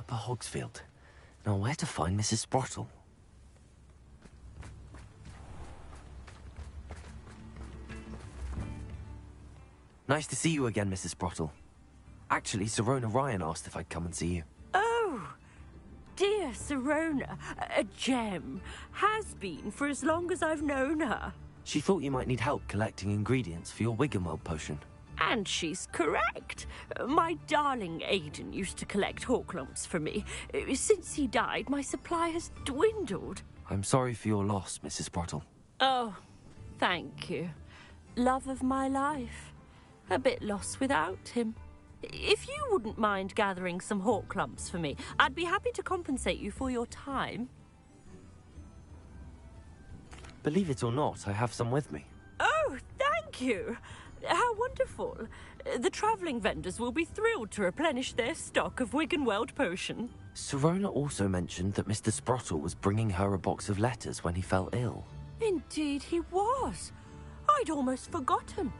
Upper Hogsfield. Now, where to find Mrs. Sprottle? Nice to see you again, Mrs. Sprottle. Actually, Sirona Ryan asked if I'd come and see you. Oh, dear Sirona. A gem. Has been for as long as I've known her. She thought you might need help collecting ingredients for your Wiggenweld potion. And she's correct. My darling Aidan used to collect Horklumps for me. Since he died, my supply has dwindled. I'm sorry for your loss, Mrs. Sprottle. Oh, thank you. Love of my life. A bit lost without him. If you wouldn't mind gathering some Horklumps for me, I'd be happy to compensate you for your time. Believe it or not, I have some with me. Oh, thank you. How wonderful. The travelling vendors will be thrilled to replenish their stock of Wiggenweld potion. Sirona also mentioned that Mr. Sprottle was bringing her a box of letters when he fell ill. Indeed he was. I'd almost forgotten.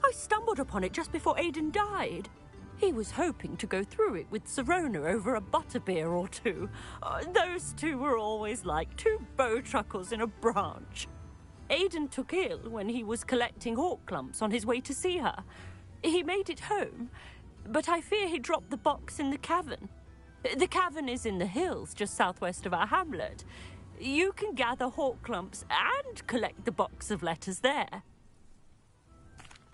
I stumbled upon it just before Aidan died. He was hoping to go through it with Sirona over a butterbeer or two. Those two were always like two bowtruckles in a branch. Aidan took ill when he was collecting Horklumps on his way to see her. He made it home, but I fear he dropped the box in the cavern. The cavern is in the hills just southwest of our hamlet. You can gather Horklumps and collect the box of letters there.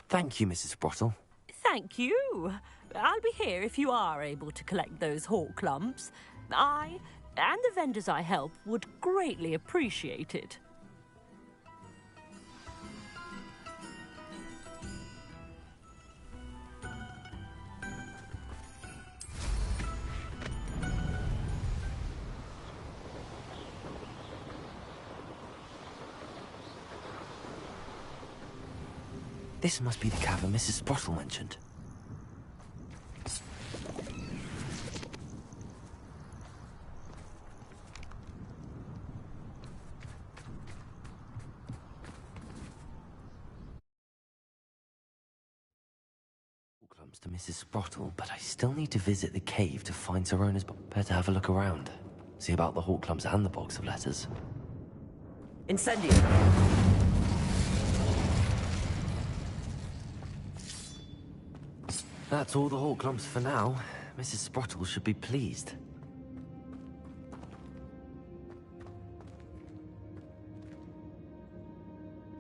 Thank you, Mrs. Sprottle. Thank you. I'll be here if you are able to collect those Horklumps. I and the vendors I help would greatly appreciate it. This must be the cavern Mrs. Sprottle mentioned. Comes to Mrs. Sprottle, but I still need to visit the cave to find Sirona's. Better have a look around. See about the Horklumps and the box of letters. Incendio! That's all the Horklumps for now. Mrs. Sprottle should be pleased.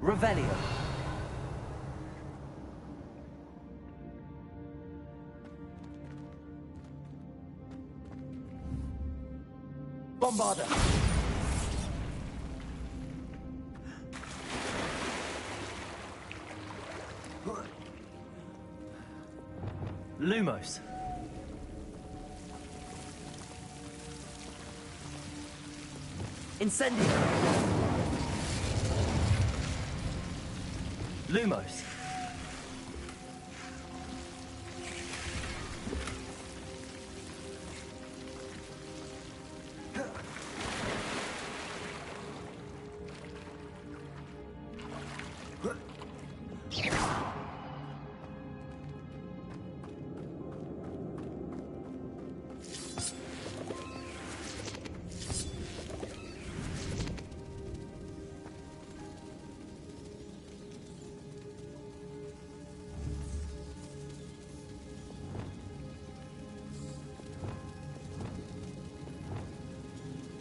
Revelio. Bombarda. Lumos. Incendio. Lumos.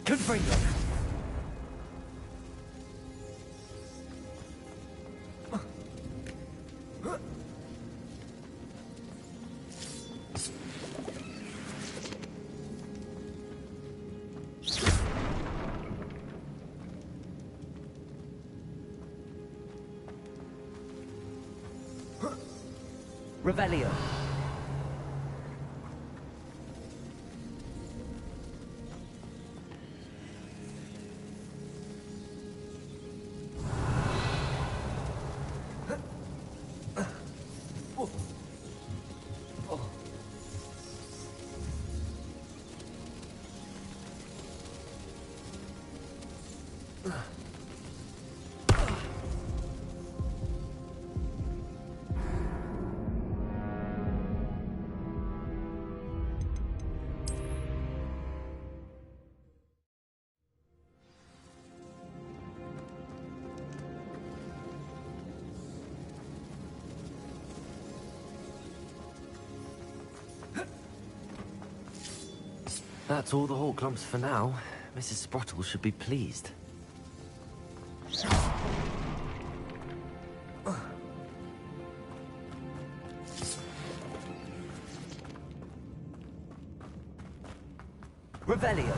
Confringo. Revelio. That's all the Hawk Clumps for now. Mrs. Sprottle should be pleased. Revelio.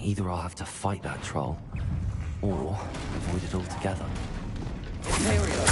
Either I'll have to fight that troll, or avoid it altogether. Imperial.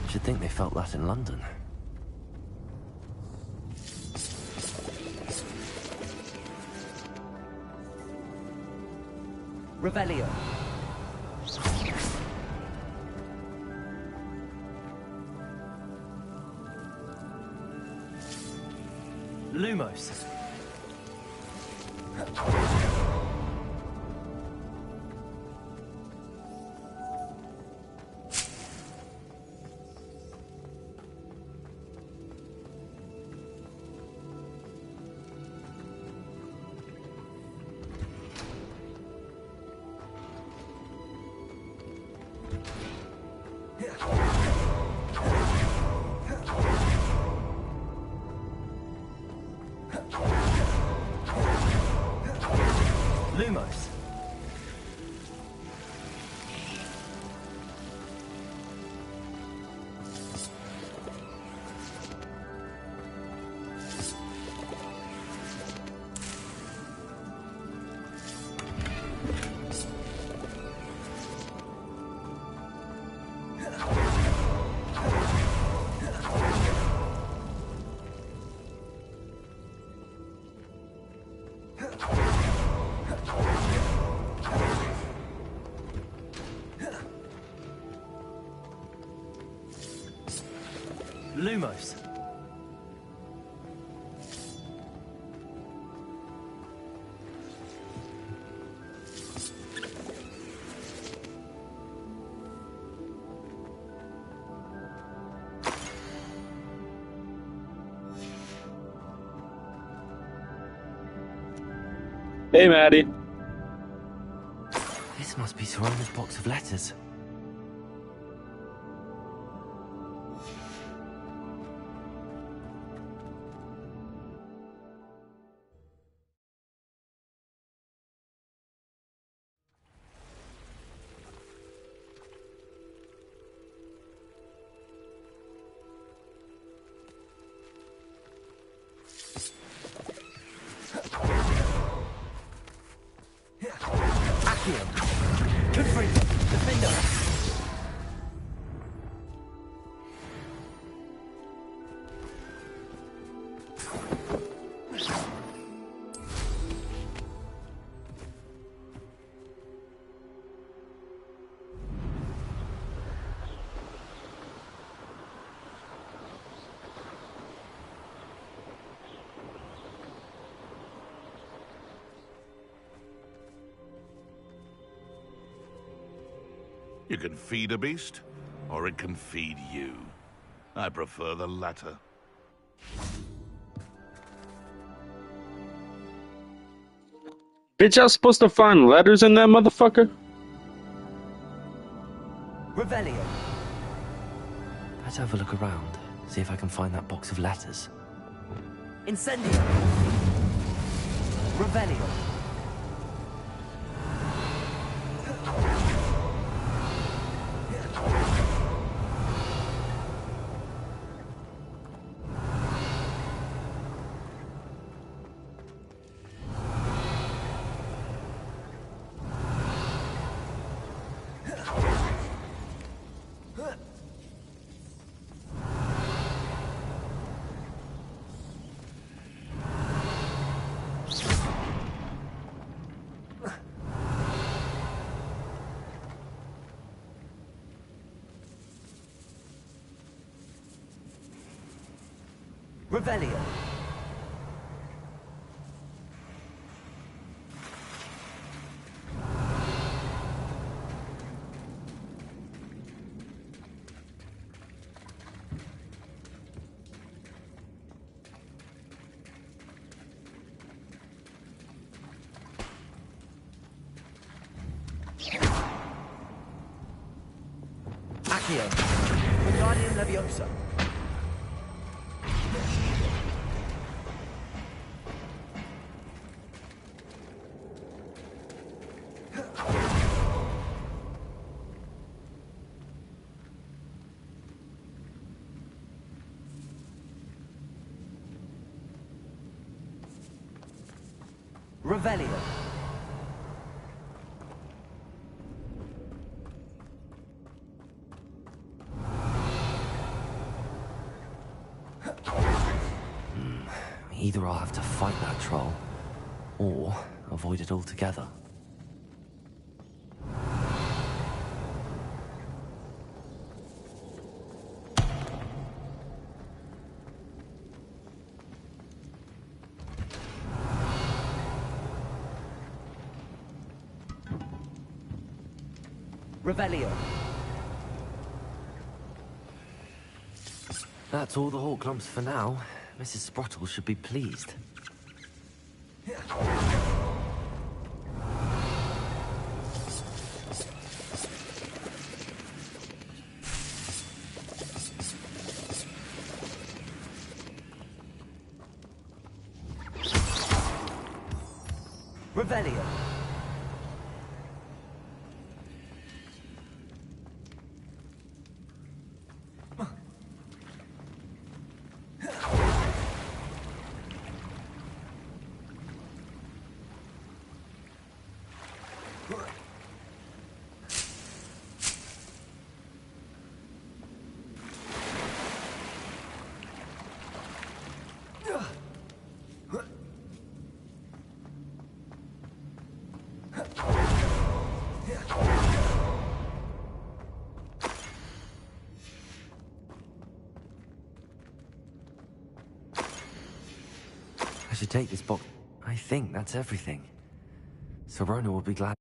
Should think they felt that in London. Revelio. Lumos. Lumos. Lumos. Hey, Maddie. This must be Sirena's box of letters. Confringo. Defender. You can feed a beast, or it can feed you. I prefer the latter. Bitch, I was supposed to find letters in that motherfucker? Revelio. Better have a look around, see if I can find that box of letters. Incendio. Revelio. Revelio. Accio. Wingardium Leviosa. Revelio. Either I'll have to fight that troll, or avoid it altogether. Revelio. That's all the Hawk Clumps for now. Mrs. Sprottle should be pleased. Revelio. I should take this box. I think that's everything. Sirona will be glad.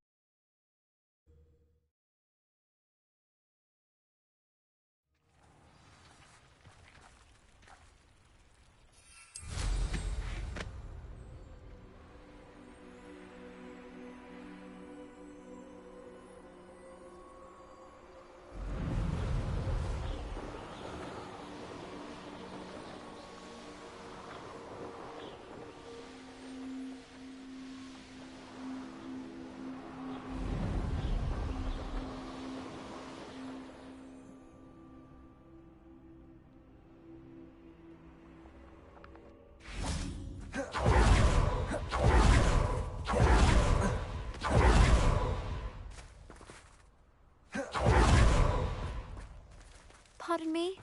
Pardon me?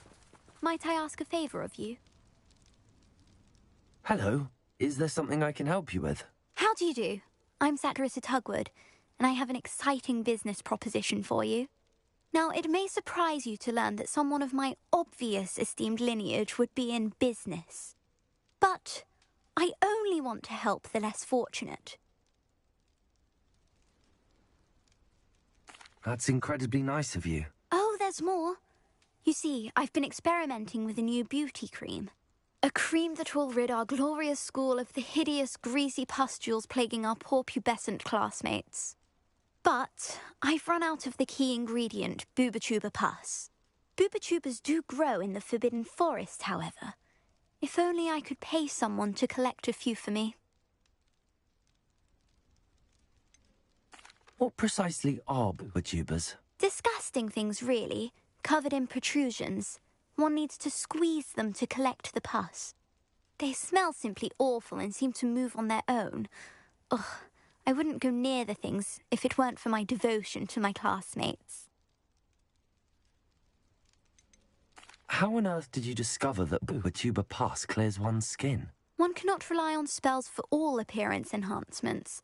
Might I ask a favor of you? Hello. Is there something I can help you with? How do you do? I'm Satirissa Tugwood, and I have an exciting business proposition for you. Now, it may surprise you to learn that someone of my obvious esteemed lineage would be in business. But I only want to help the less fortunate. That's incredibly nice of you. Oh, there's more. You see, I've been experimenting with a new beauty cream. A cream that will rid our glorious school of the hideous, greasy pustules plaguing our poor pubescent classmates. But I've run out of the key ingredient, Booba pus. Booba do grow in the Forbidden Forest, however. If only I could pay someone to collect a few for me. What precisely are booba? Disgusting things, really, covered in protrusions. One needs to squeeze them to collect the pus. They smell simply awful and seem to move on their own. Ugh, I wouldn't go near the things if it weren't for my devotion to my classmates. How on earth did you discover that booba pus clears one's skin? One cannot rely on spells for all appearance enhancements.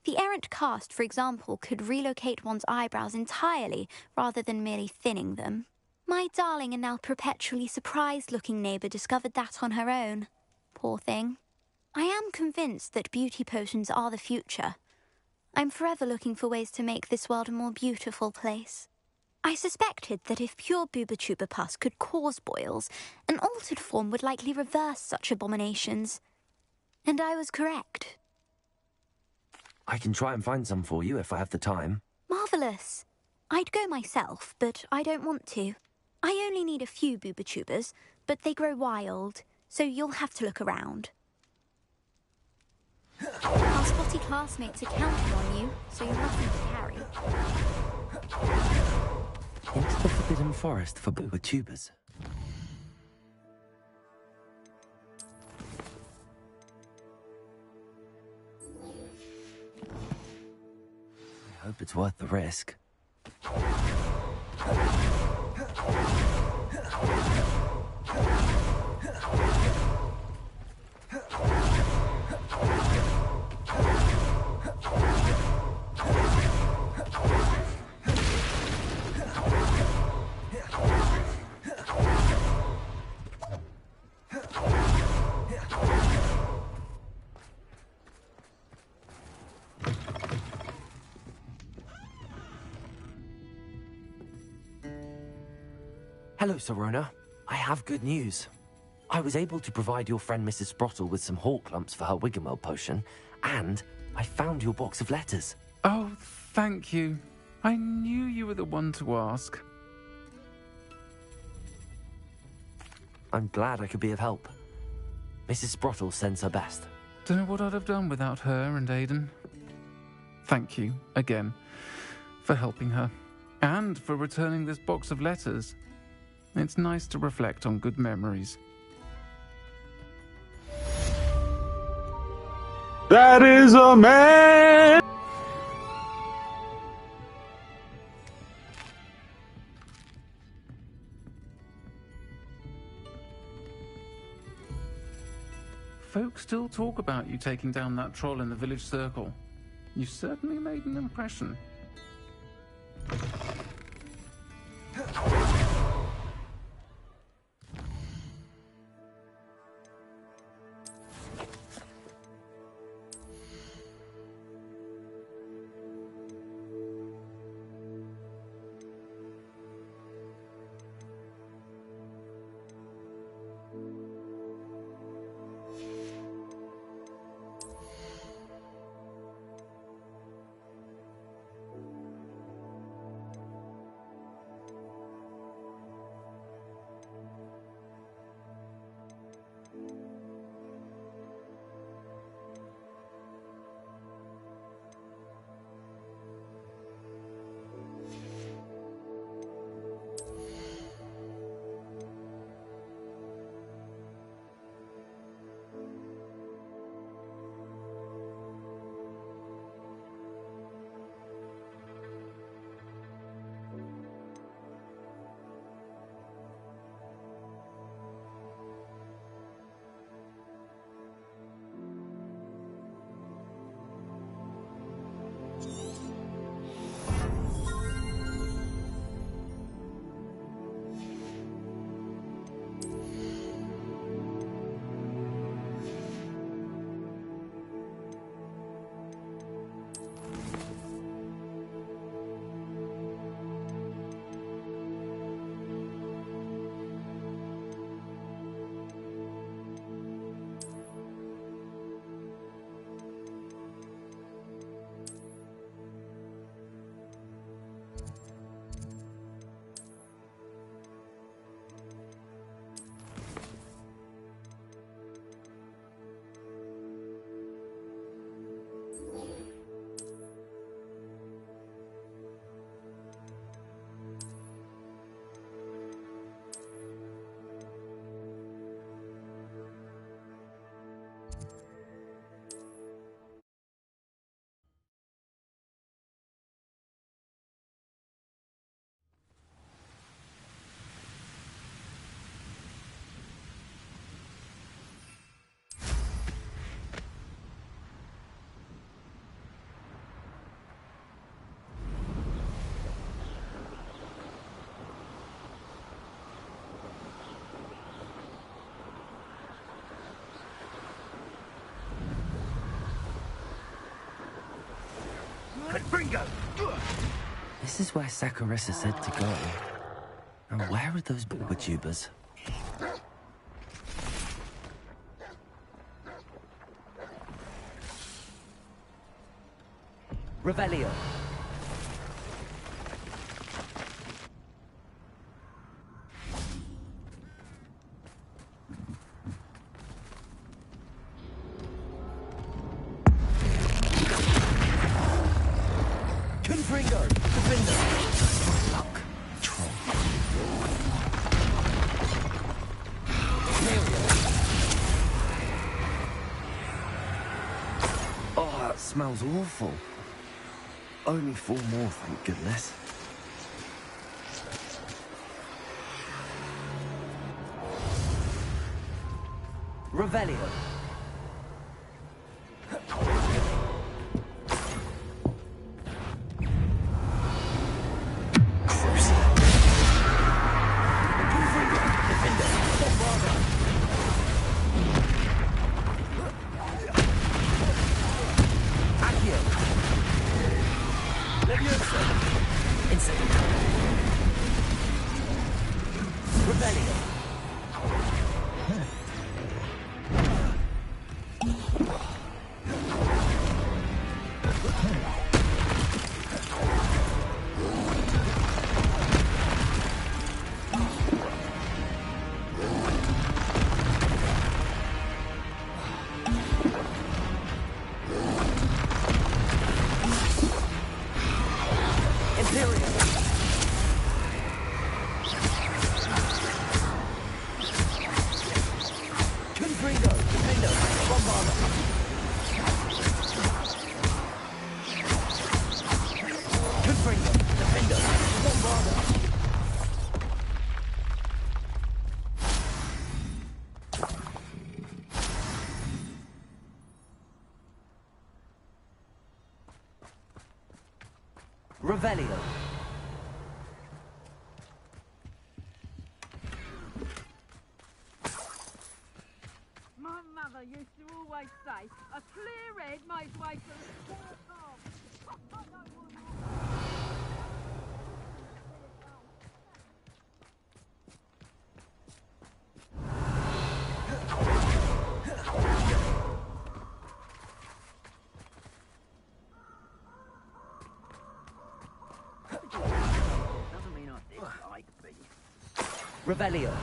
The errant cast, for example, could relocate one's eyebrows entirely rather than merely thinning them. My darling and now perpetually surprised-looking neighbour discovered that on her own. Poor thing. I am convinced that beauty potions are the future. I'm forever looking for ways to make this world a more beautiful place. I suspected that if pure booba pus could cause boils, an altered form would likely reverse such abominations. And I was correct. I can try and find some for you if I have the time. Marvellous. I'd go myself, but I don't want to. I only need a few booba but they grow wild, so you'll have to look around. Our spotty classmates are counting on you, so you're nothing to carry. Into the Forbidden Forest for booba. I hope it's worth the risk. Hello, Sirona. I have good news. I was able to provide your friend Mrs. Sprottle with some hawk lumps for her Wiggenweld potion, and I found your box of letters. Oh, thank you. I knew you were the one to ask. I'm glad I could be of help. Mrs. Sprottle sends her best. Don't know what I'd have done without her and Aidan. Thank you, again, for helping her, and for returning this box of letters. It's nice to reflect on good memories. That is a man! Folks still talk about you taking down that troll in the village circle. You certainly made an impression. Confringo! This is where Saccharissa said to go. And where are those booba-tubers? Revelio. Confringo. Defender. Luck. Troll. Oh, that smells awful. Only 4 more, thank goodness. Revelio. Revelio. My mother used to always say, a clear head makes way for a clear path. Doesn't mean I dislike beef. Revelio.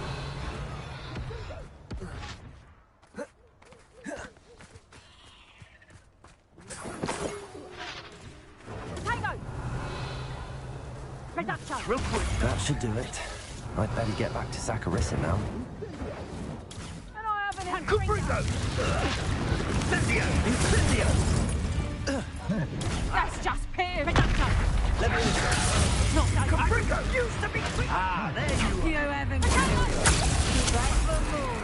That should do it. I'd better get back to Saccharissa now. And I haven't had Confringo! Incendio! Incendio! That's just pure reduction. Let me in. Not so Confringo! used to be quick. Ah, there you are. You haven't killed. Back for more.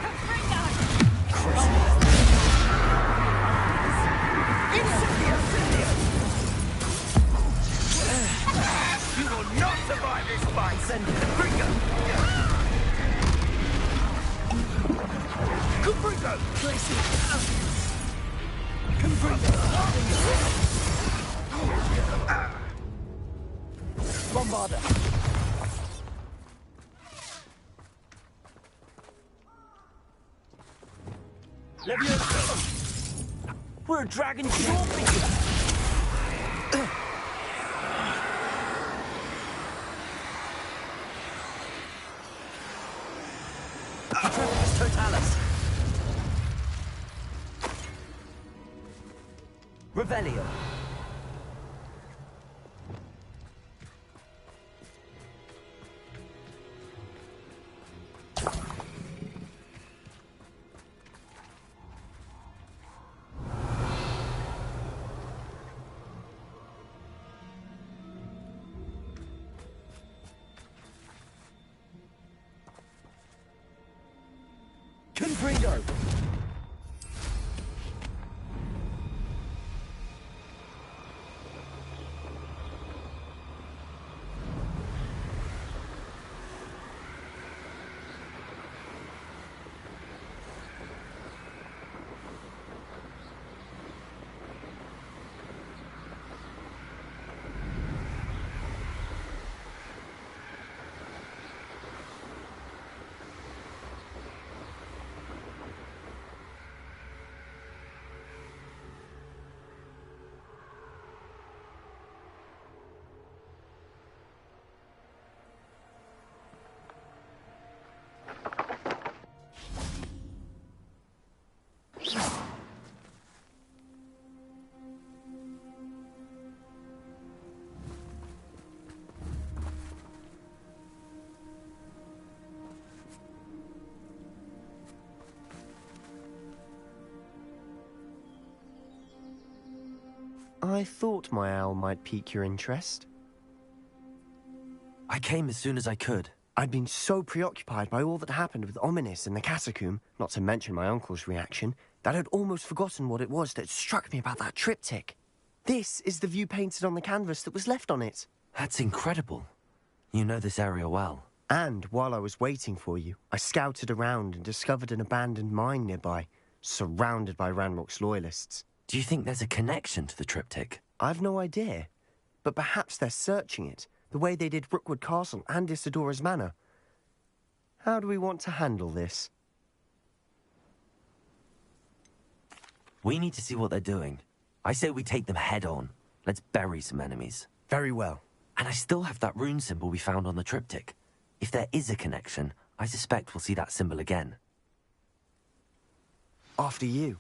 You will not survive this fight! Incendio. Confringo! Confringo! Bombarder. Leviosa. We're a dragon shortly. Totalis. Revelio. Confringo. I thought my owl might pique your interest. I came as soon as I could. I'd been so preoccupied by all that happened with Ominis and the catacomb, not to mention my uncle's reaction, that I'd almost forgotten what it was that struck me about that triptych. This is the view painted on the canvas that was left on it. That's incredible. You know this area well. And while I was waiting for you, I scouted around and discovered an abandoned mine nearby, surrounded by Ranrock's loyalists. Do you think there's a connection to the triptych? I've no idea, but perhaps they're searching it, the way they did Rookwood Castle and Isidora's Manor. How do we want to handle this? We need to see what they're doing. I say we take them head on. Let's bury some enemies. Very well. And I still have that rune symbol we found on the triptych. If there is a connection, I suspect we'll see that symbol again. After you.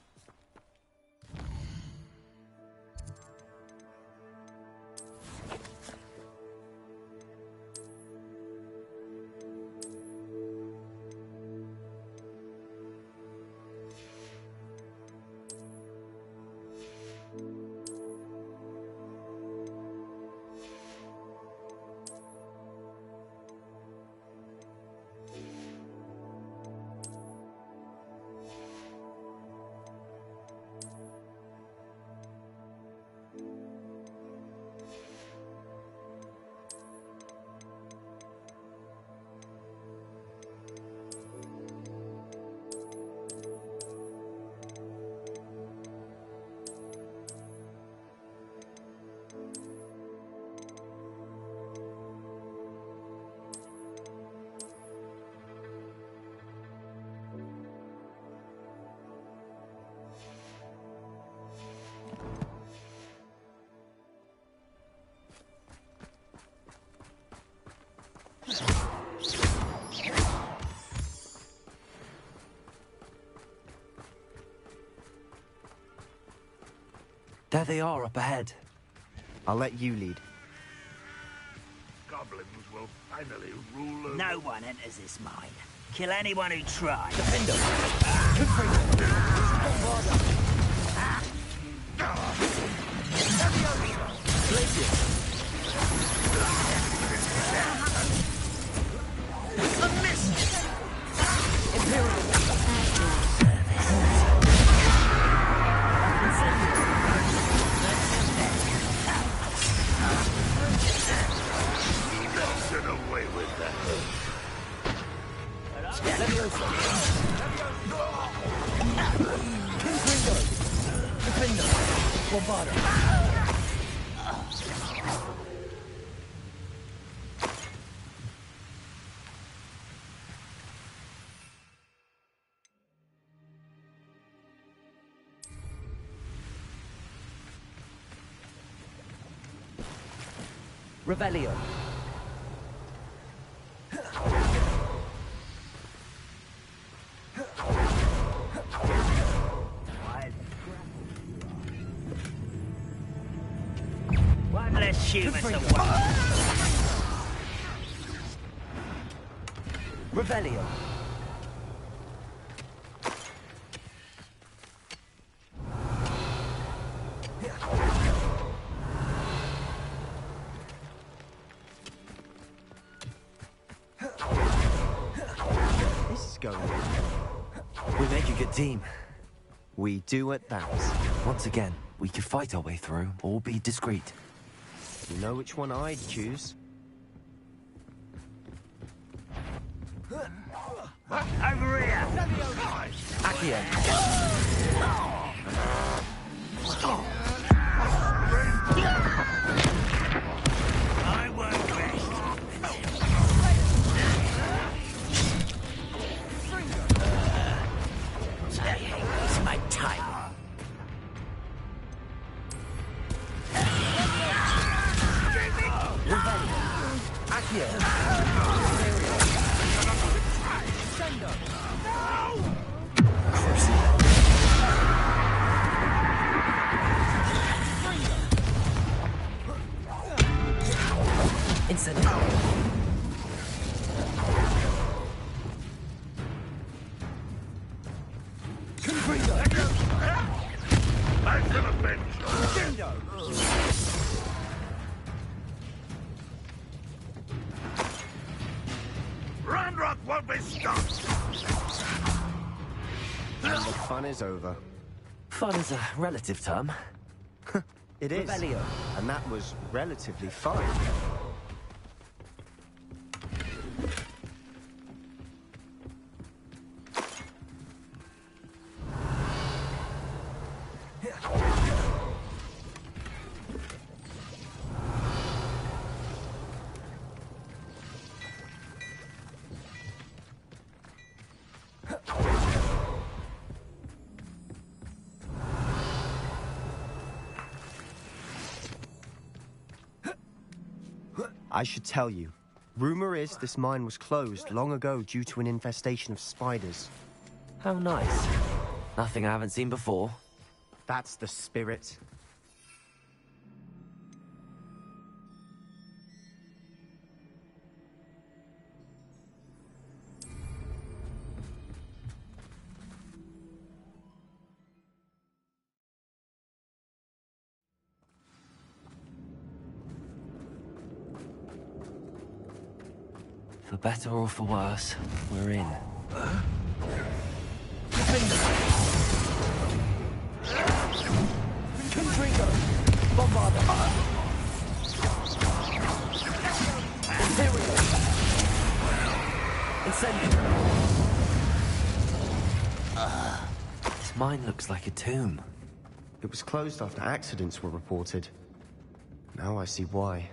There they are, up ahead. I'll let you lead. Goblins will finally rule over... No one enters this mine. Kill anyone who tries. Defender! Get away with that. Revelio. One less human to worry. Revelio. This is going. We make a good team. We do at that. Once again, we could fight our way through, or be discreet. You know which one I'd choose? Over here. Accio! I won't rest. It's my time. Incident. I Let them avenge you. Dingo! Ranrock won't be stopped. And the fun is over. Fun is a relative term. It is. Revelio. And that was relatively fun. I should tell you. Rumor is this mine was closed long ago due to an infestation of spiders. How nice. Nothing I haven't seen before. That's the spirit. For better or for worse, we're in. Contrigo! Bombarda! Imperial! Incendio! This mine looks like a tomb. It was closed after accidents were reported. Now I see why.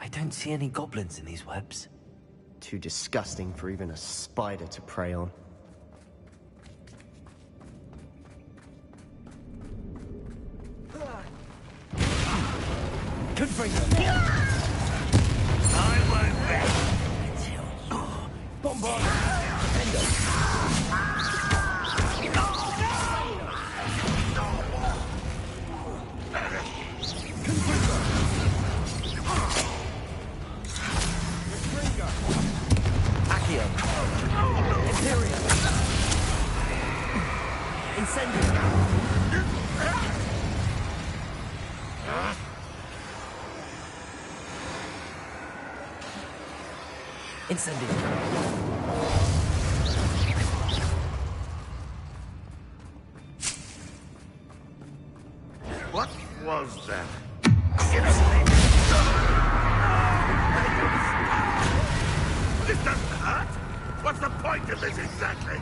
I don't see any goblins in these webs. Too disgusting for even a spider to prey on. Confringo! I won't rest until Bombard! Defendo! Accio! Imperial! Incendio! Incendio! What was that? This doesn't hurt. What's the point of this exactly?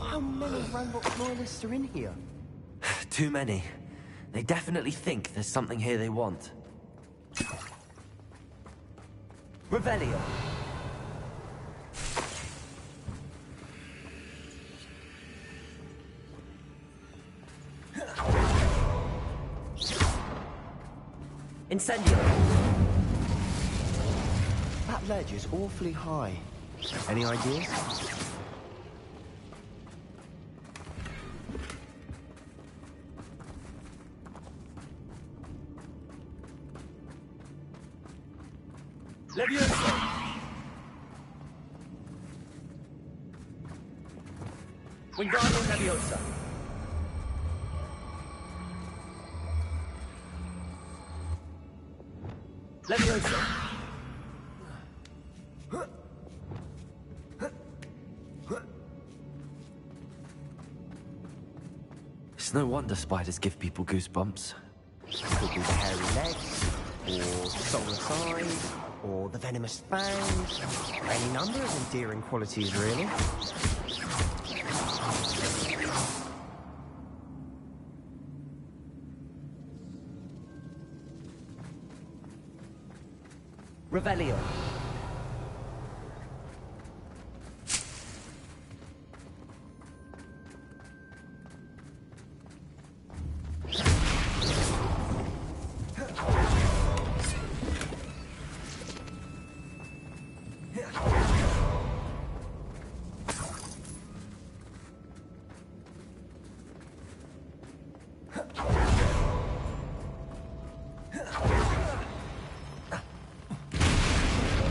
How many Ranrock loyalists are in here? Too many. They definitely think there's something here they want. Revelio! Incendio! That ledge is awfully high. Any ideas? Leviosa! Wingardium Leviosa! Leviosa! It's no wonder spiders give people goosebumps. Could be the hairy legs, or soulless eyes, or the venomous fangs. Any number of endearing qualities, really. Revelio.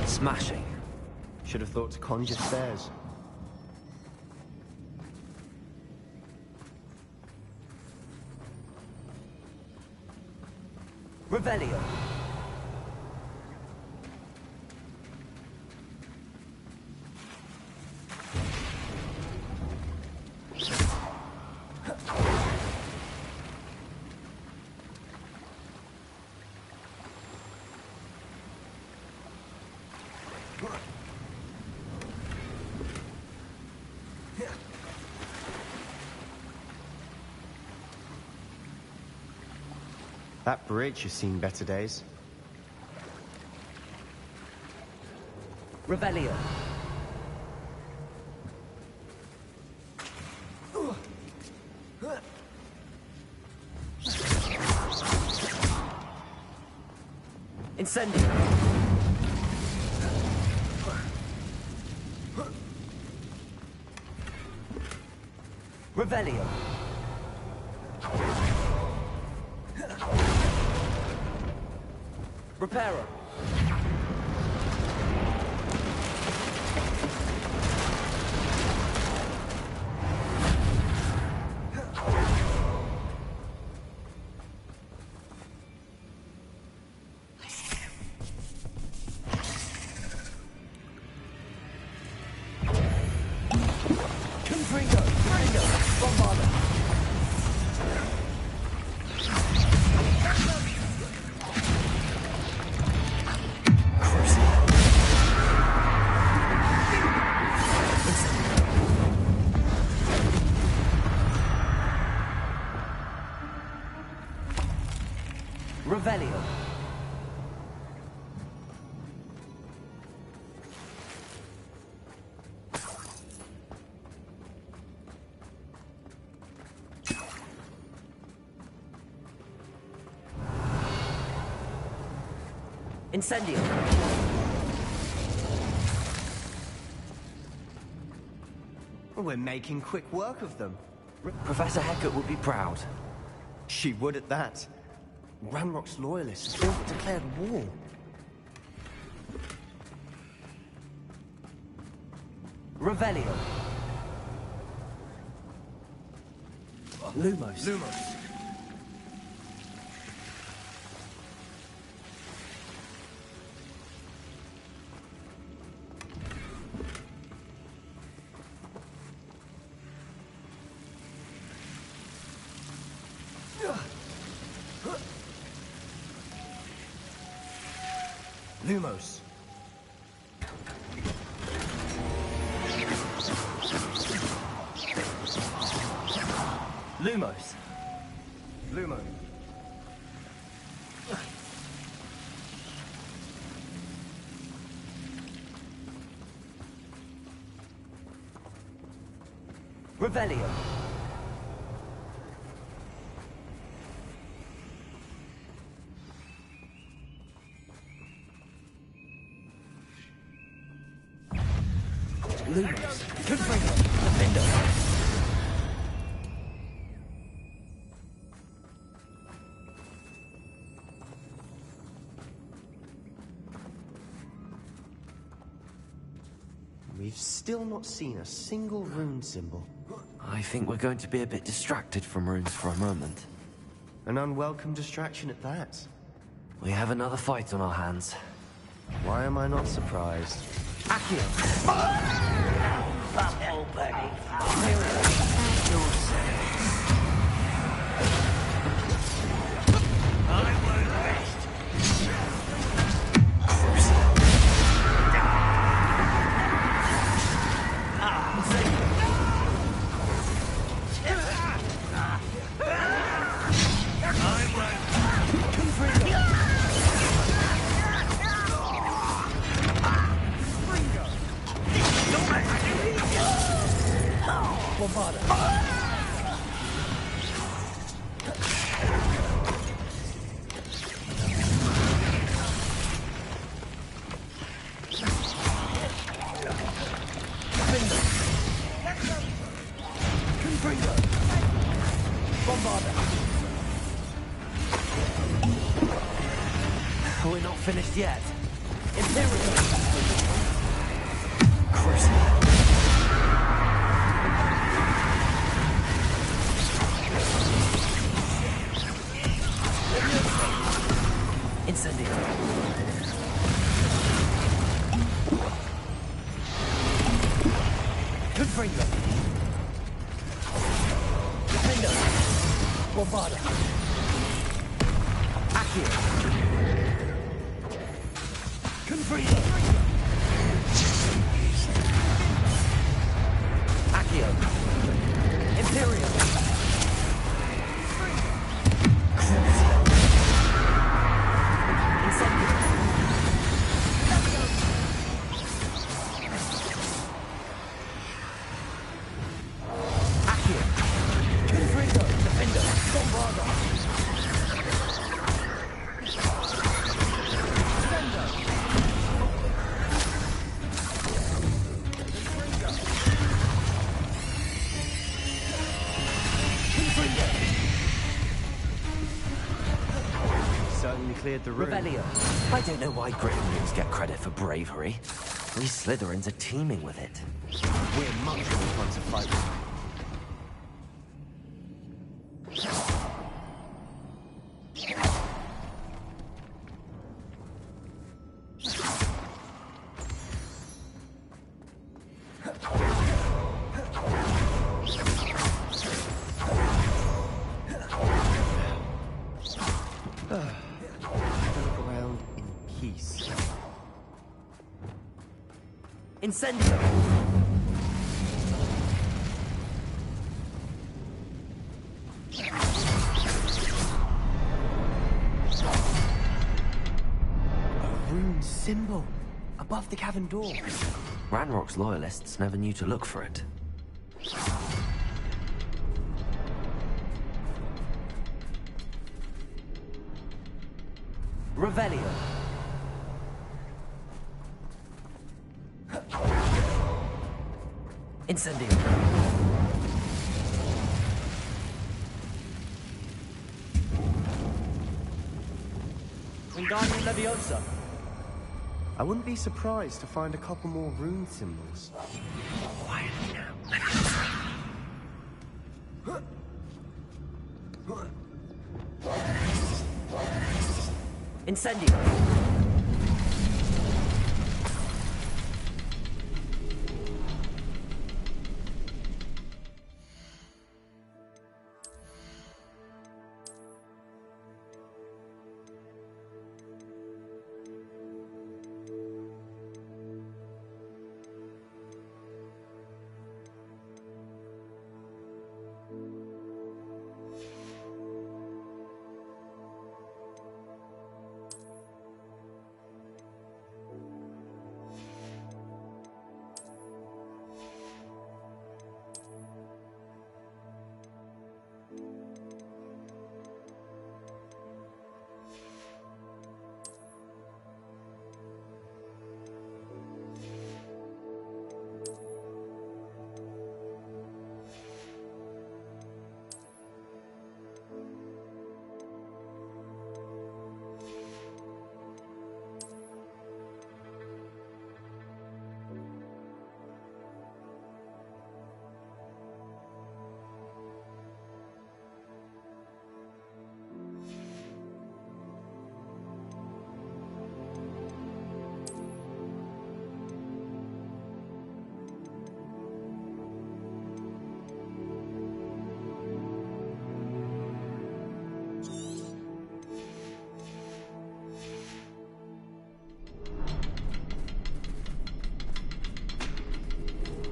Smashing. Should have thought to conjure stairs. Revelio. That bridge has seen better days. Revelio. Incendio. Revelio. Reparo. Revelio. Incendio. We're making quick work of them. Professor Hecat would be proud. She would at that. Ranrock's loyalists have all declared war. Revelio. Lumos. Lumos. Lumos. Lumos. Lumo. Revelio. Lumos. Confringo. Defendo. We've still not seen a single rune symbol. I think we're going to be a bit distracted from runes for a moment. An unwelcome distraction at that. We have another fight on our hands. Why am I not surprised? Accio! Bubble buddy. I won't rest. We're not finished yet. Imperial! Crucible! Incendio! Confringo! Defendo! Bombarda! Accio! Confringo! Accio! Imperial! Incendio! Accio! Confringo! Defendo! Bombarda! Certainly cleared the room. Revelio. I don't know why Gryffindors get credit for bravery. We Slytherins are teeming with it. We're much more fun to fight with. Look around in peace. Incendio! A rune symbol above the cavern door. Ranrock's loyalists never knew to look for it. Revelio. Incendio. Wingardium Leviosa. I wouldn't be surprised to find a couple more rune symbols. Quietly now. Incendio.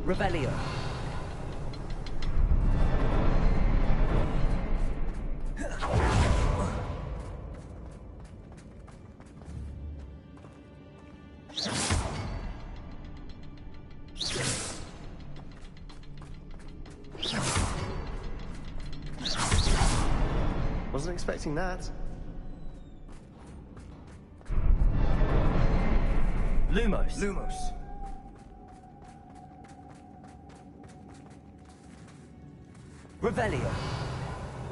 Revelio. Wasn't expecting that. Lumos. Lumos. Revelio.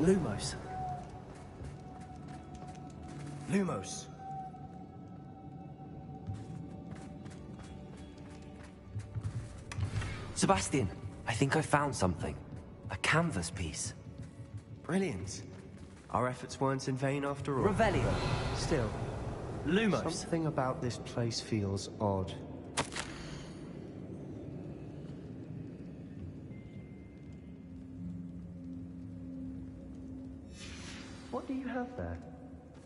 Lumos. Lumos. Sebastian, I think I found something. A canvas piece. Brilliant. Our efforts weren't in vain after all. Revelio. Still, Lumos. something about this place feels odd. What do you have there?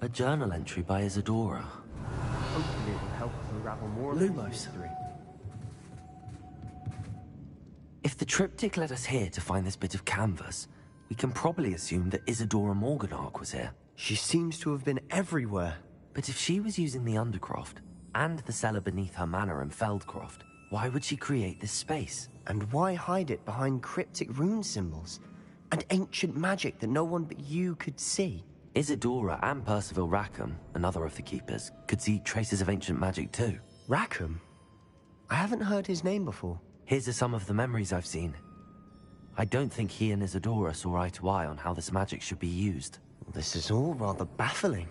A journal entry by Isadora. Hopefully it will help us unravel more of Lumos. this mystery. If the triptych led us here to find this bit of canvas, we can probably assume that Isadora Morganark was here. She seems to have been everywhere. But if she was using the Undercroft, and the cellar beneath her manor in Feldcroft, why would she create this space? And why hide it behind cryptic rune symbols? And ancient magic that no one but you could see? Isadora and Percival Rackham, another of the Keepers, could see traces of ancient magic too. Rackham? I haven't heard his name before. Here's are some of the memories I've seen. I don't think he and Isadora saw eye to eye on how this magic should be used. This is all rather baffling.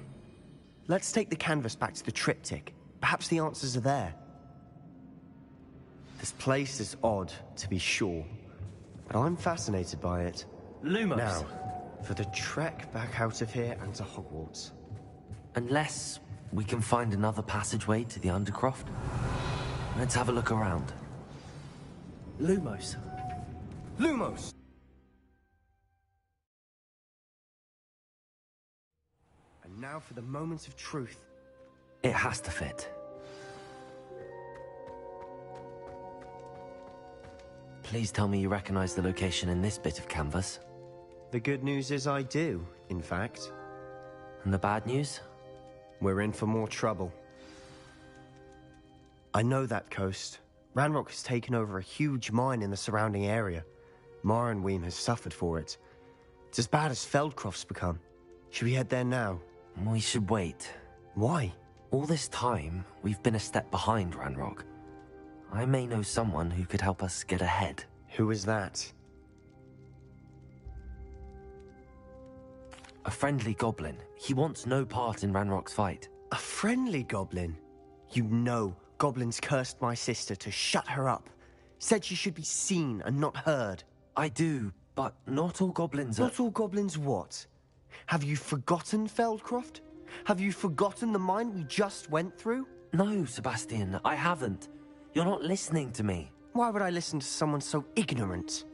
Let's take the canvas back to the triptych. Perhaps the answers are there. This place is odd, to be sure, but I'm fascinated by it. Lumos. Now, for the trek back out of here and to Hogwarts. Unless we can find another passageway to the Undercroft. Let's have a look around. Lumos. Lumos! And now for the moment of truth. It has to fit. Please tell me you recognize the location in this bit of canvas. The good news is I do, in fact. And the bad news? We're in for more trouble. I know that coast. Ranrock has taken over a huge mine in the surrounding area. Mornweem has suffered for it. It's as bad as Feldcroft's become. Should we head there now? We should wait. Why? All this time, we've been a step behind Ranrock. I may know someone who could help us get ahead. Who is that? A friendly goblin. He wants no part in Ranrock's fight. A friendly goblin? You know, goblins cursed my sister to shut her up. Said she should be seen and not heard. I do, but not all goblins are... Not all goblins what? Have you forgotten Feldcroft? Have you forgotten the mine we just went through? No, Sebastian, I haven't. You're not listening to me. Why would I listen to someone so ignorant?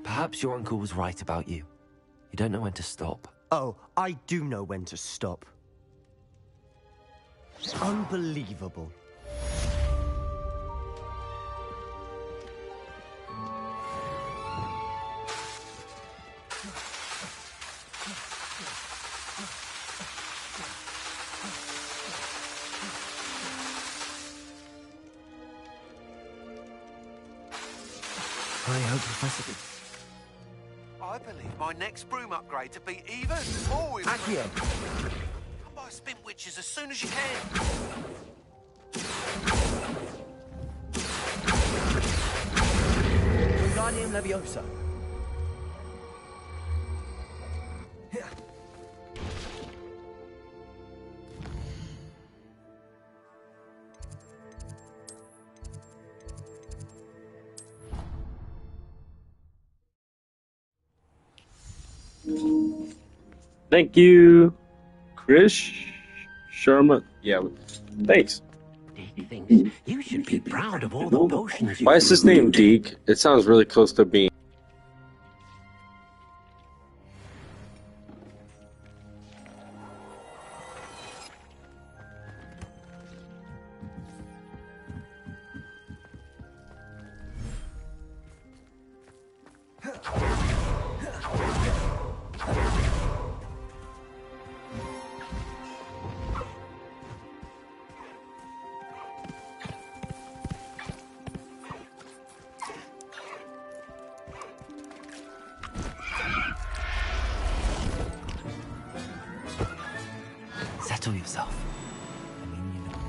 Perhaps your uncle was right about you. You don't know when to stop. Oh, I do know when to stop. Unbelievable. I hope Professor... I believe my next broom upgrade to be even more... Accio! Come by Spin Witches as soon as you can. Wingardium Leviosa. Thank you, Chris Sharma. Yeah, thanks. You should be proud of all the potions you... Why is his name Deke? It sounds really close to being. Settle yourself. I mean, you know.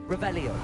Revelio.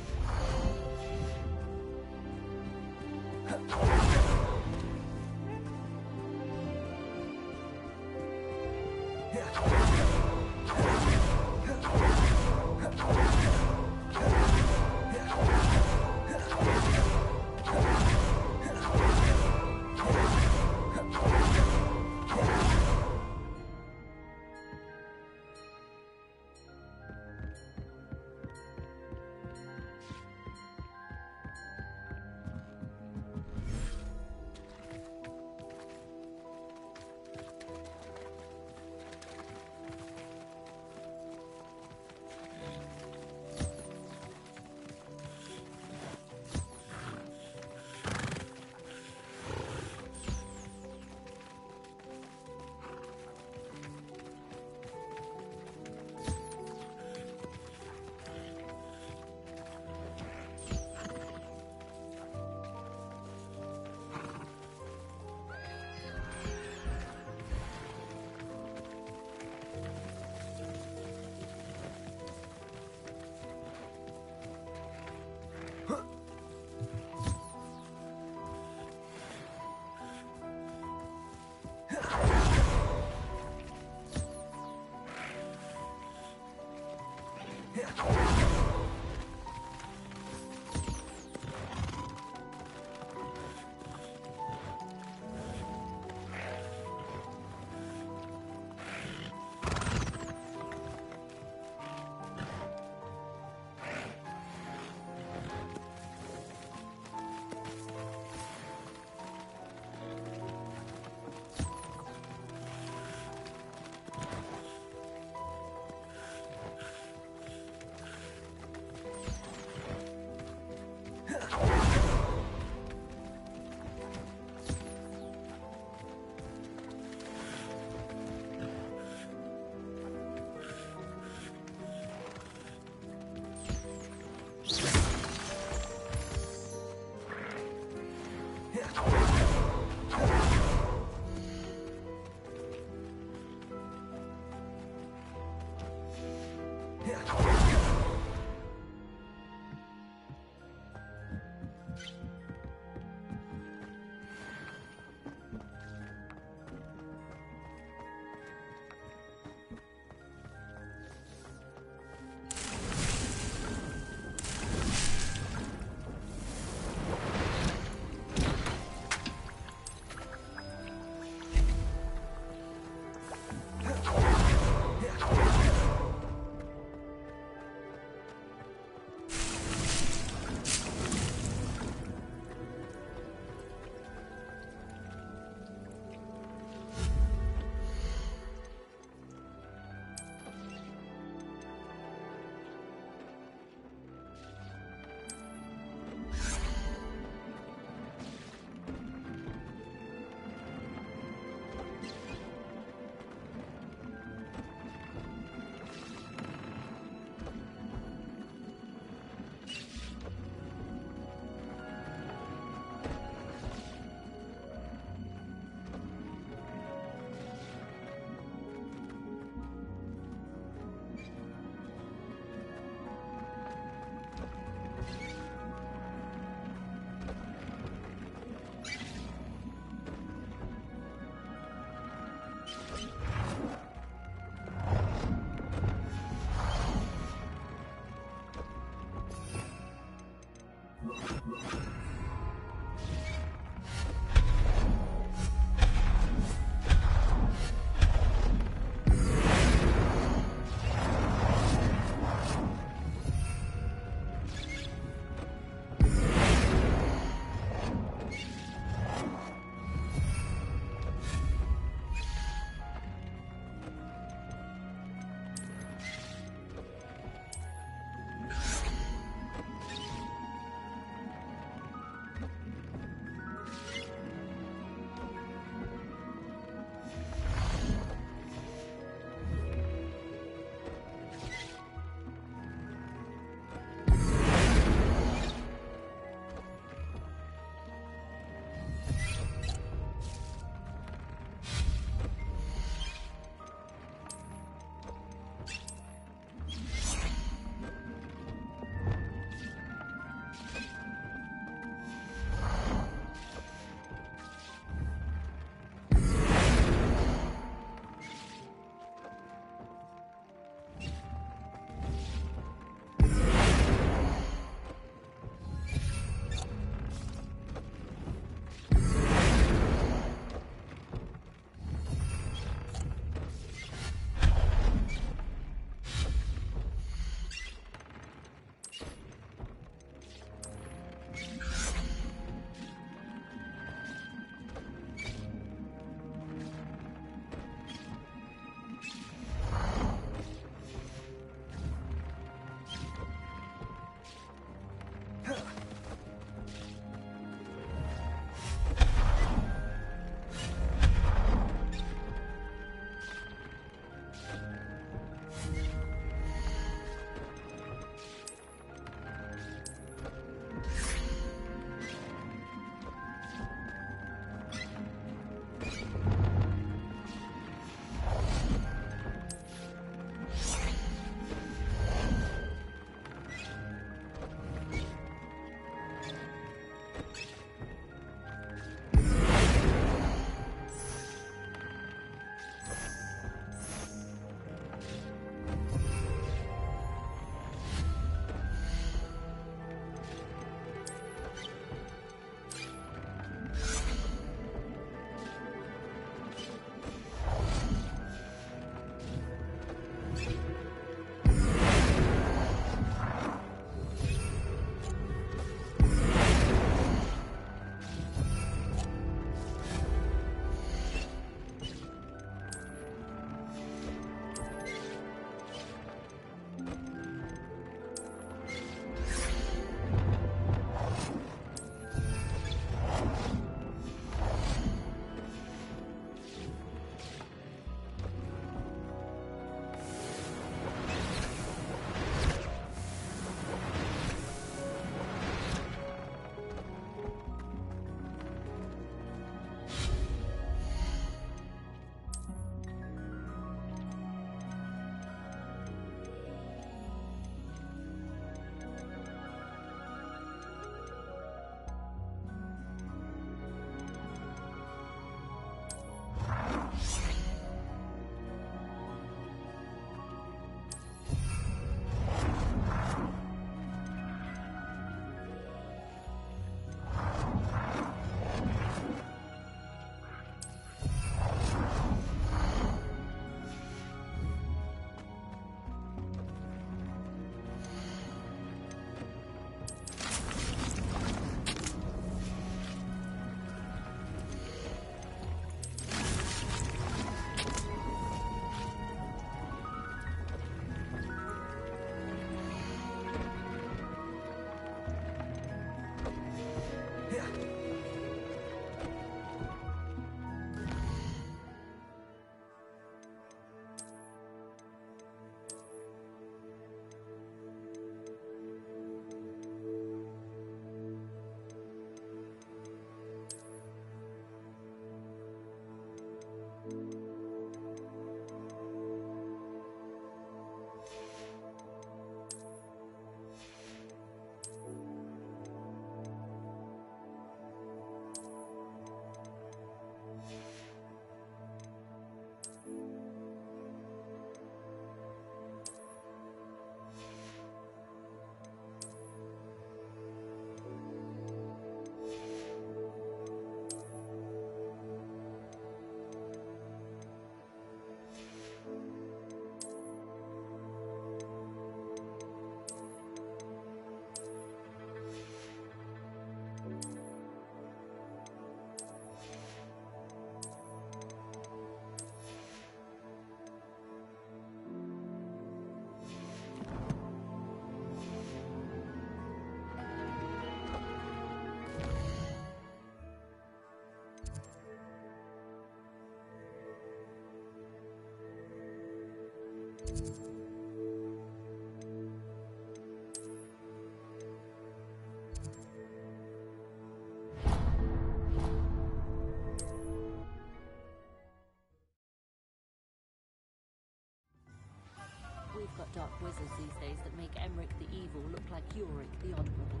wizards these days that make Emmerich the Evil look like Yorick the Honourable.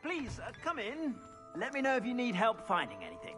Please, come in. Let me know if you need help finding anything.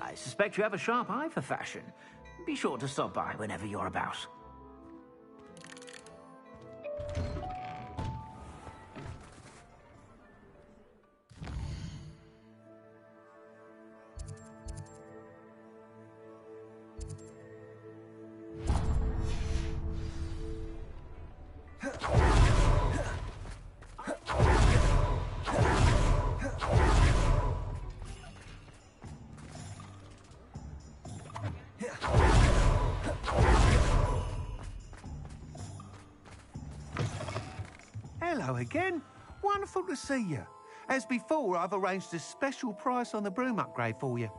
I suspect you have a sharp eye for fashion. Be sure to stop by whenever you're about. Hello again. Wonderful to see you. As before, I've arranged a special price on the broom upgrade for you.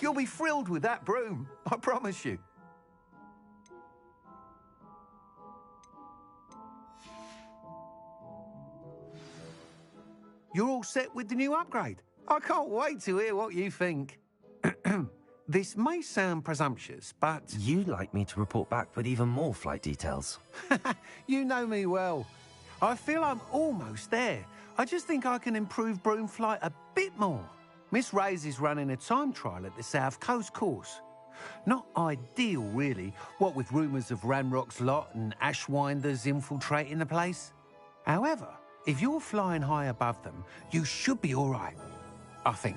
You'll be thrilled with that broom, I promise you. You're all set with the new upgrade. I can't wait to hear what you think. This may sound presumptuous, but... You'd like me to report back with even more flight details. You know me well. I feel I'm almost there. I just think I can improve broom flight a bit more. Miss Ray's is running a time trial at the South Coast course. Not ideal, really, what with rumours of Ranrock's lot and Ashwinders infiltrating the place. However, if you're flying high above them, you should be all right, I think.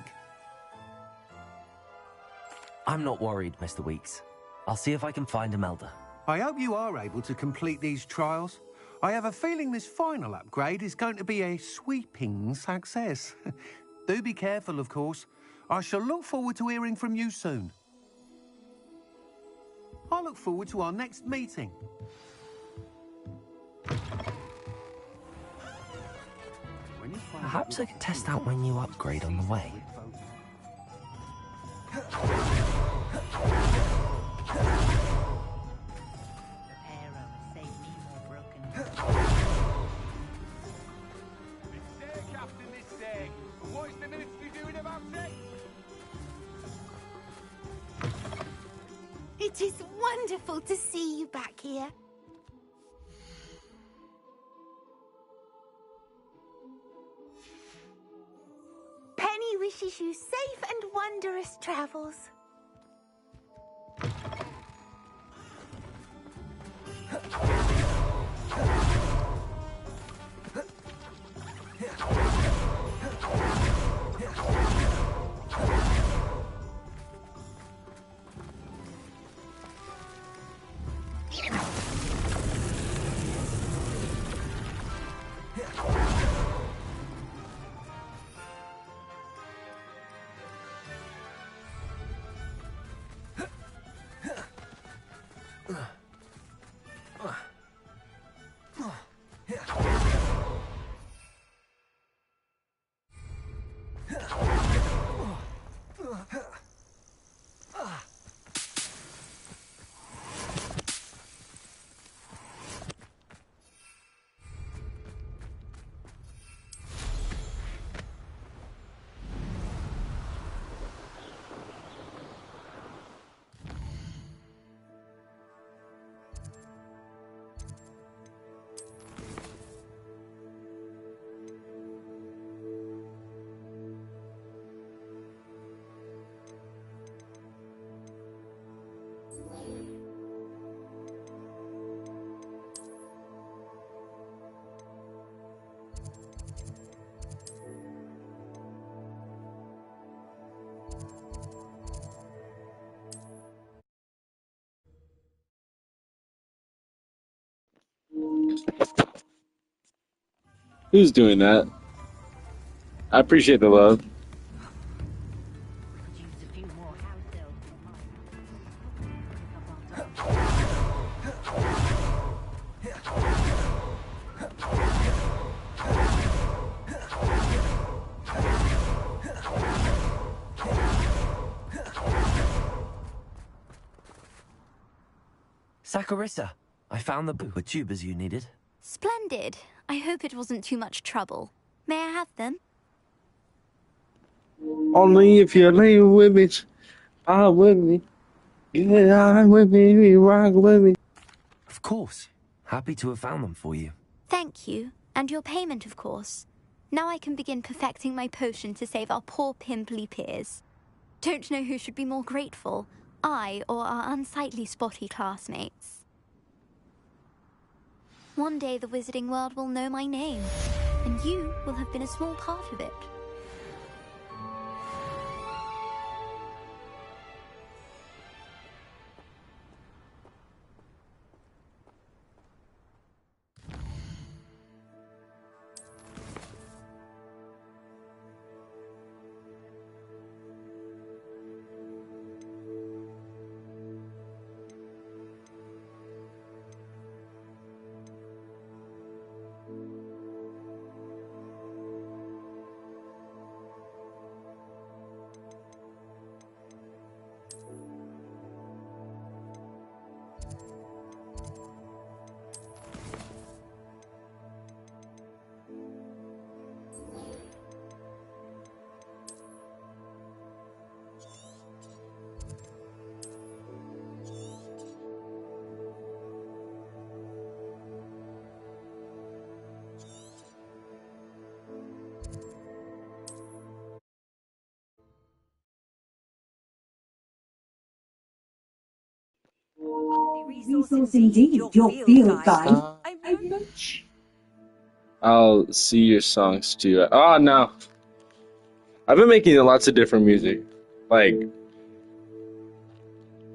I'm not worried, Mr. Weeks. I'll see if I can find Imelda. I hope you are able to complete these trials. I have a feeling this final upgrade is going to be a sweeping success. Do be careful, of course. I shall look forward to hearing from you soon. I look forward to our next meeting. Perhaps I could test out my new upgrade on the way. It is wonderful to see you back here. Penny wishes you safe and wondrous travels. Who's doing that? I appreciate the love. Saccharissa, I found the tubers you needed. Splendid. I hope it wasn't too much trouble. May I have them? Only if you're laying with me, I'm with me. Yeah, I'm with me, rock with me. Of course. Happy to have found them for you. Thank you. And your payment, of course. Now I can begin perfecting my potion to save our poor pimply peers. Don't know who should be more grateful, I or our unsightly spotty classmates. One day the wizarding world will know my name, and you will have been a small part of it. Resource indeed, your field guide. I'll see your songs too. Oh no, I've been making lots of different music, like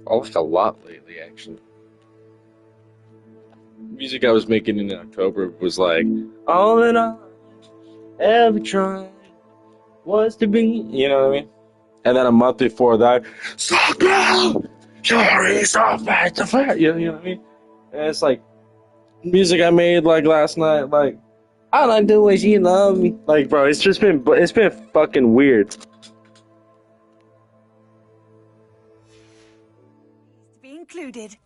a lot lately actually. Music I was making in October was like all that I ever tried was to be, you know what I mean? And then a month before that, so good, you're so fast, you know what I mean? And it's like music I made like last night, like all I do is you love me. Like, bro, it's been fucking weird. To be included.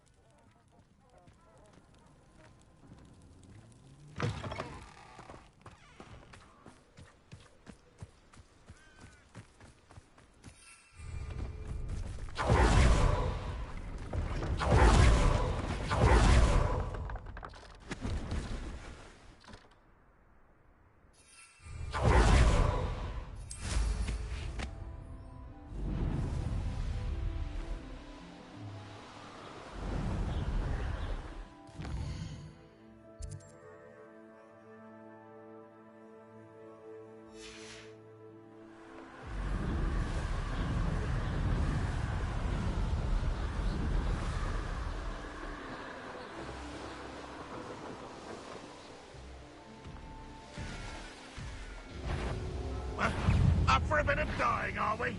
Up for a bit of dying, are we?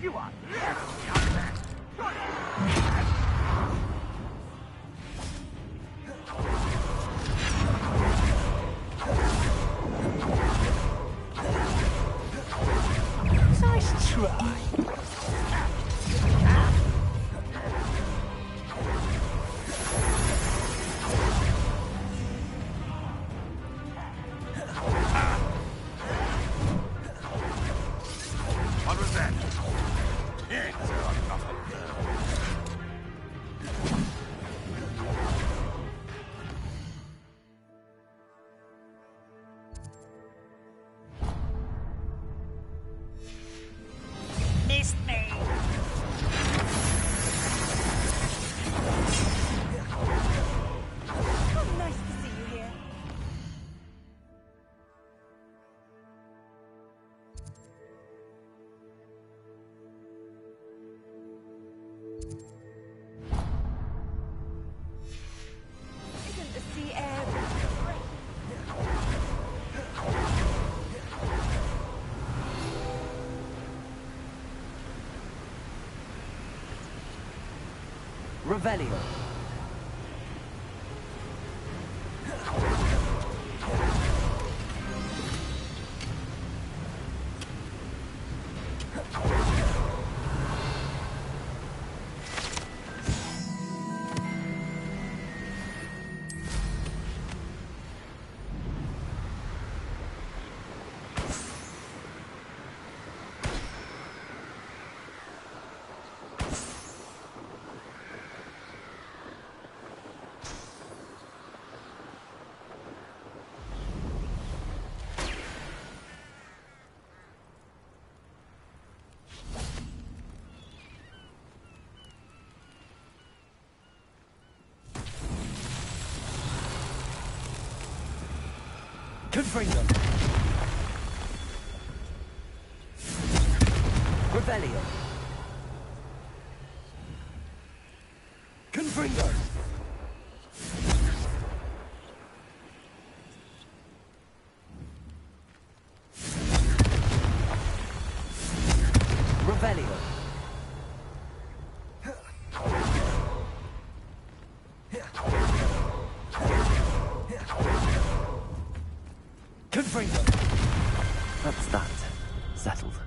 You are Nice try. What was that? It's enough of them. Missed me. Revelio. Confringo. Revelio. Confringo. Revelio. Confringo. That's that. Settled.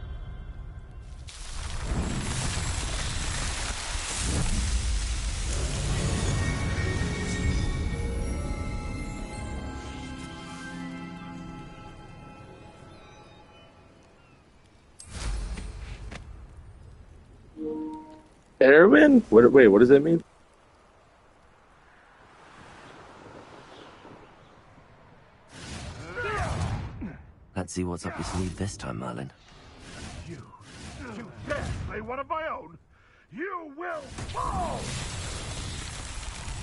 Erwin? Wait, what does that mean? Let's see what's up your sleeve this time, Merlin. You dare play one of my own? You will fall!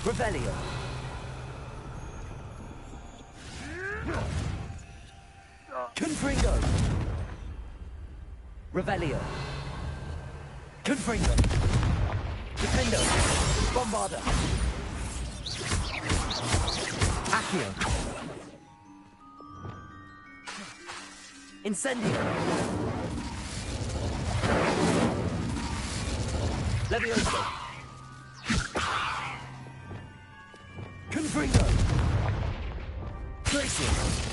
Revelio. Confringo. Revelio. Confringo. Defendo. Bombarda. Accio. Incendio. Levioso. Confringo. Glacier.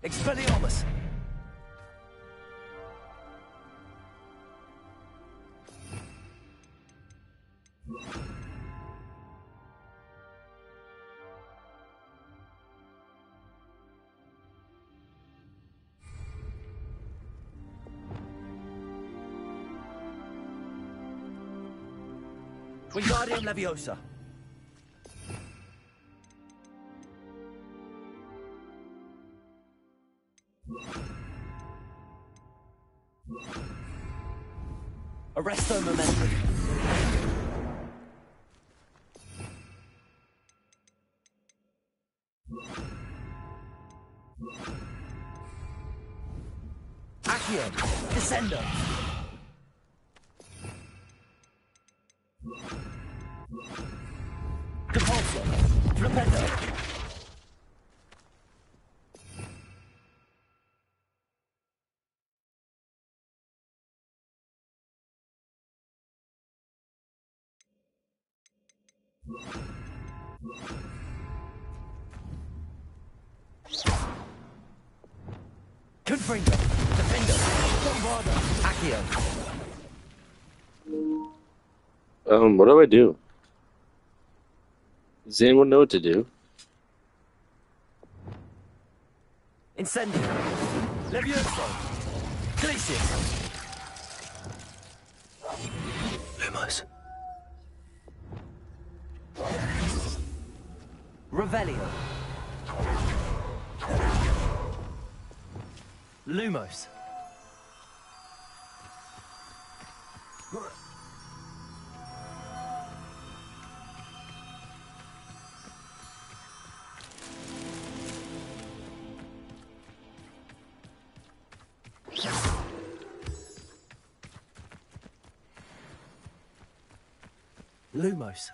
Expelliarmus! Wingardium Leviosa! Arresto Momentum. Accio. Descendo. Depulso. Flipendo. Confringo. Defendo. Bombarda. Accio. What do I do? Does anyone know what to do? Incendio. Levioso. Glacius. Lumos. Revelio. Lumos. Lumos.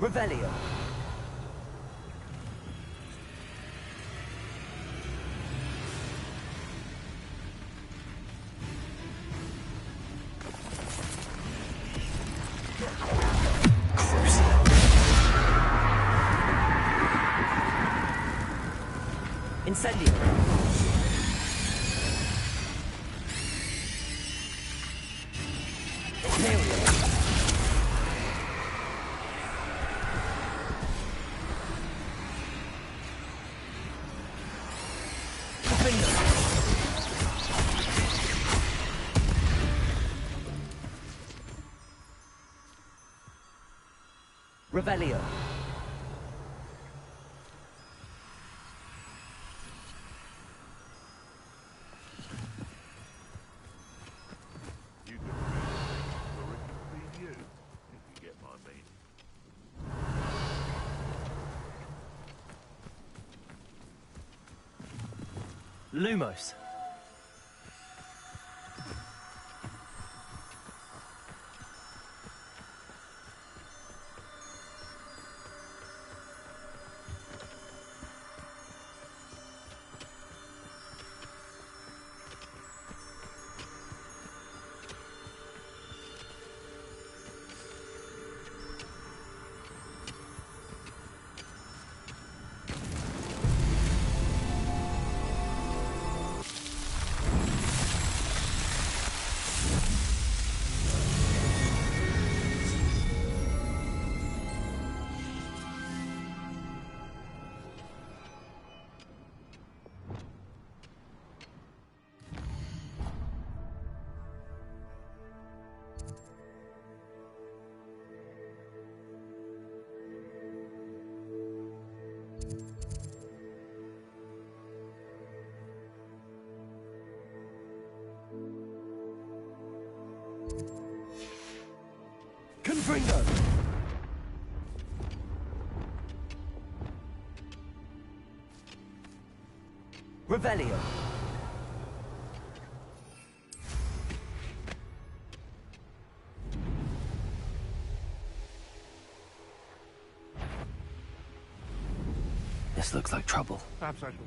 Revelio. Incendio. Revelio. Lumos. Confringo! Revelio. This looks like trouble. Perhaps I should.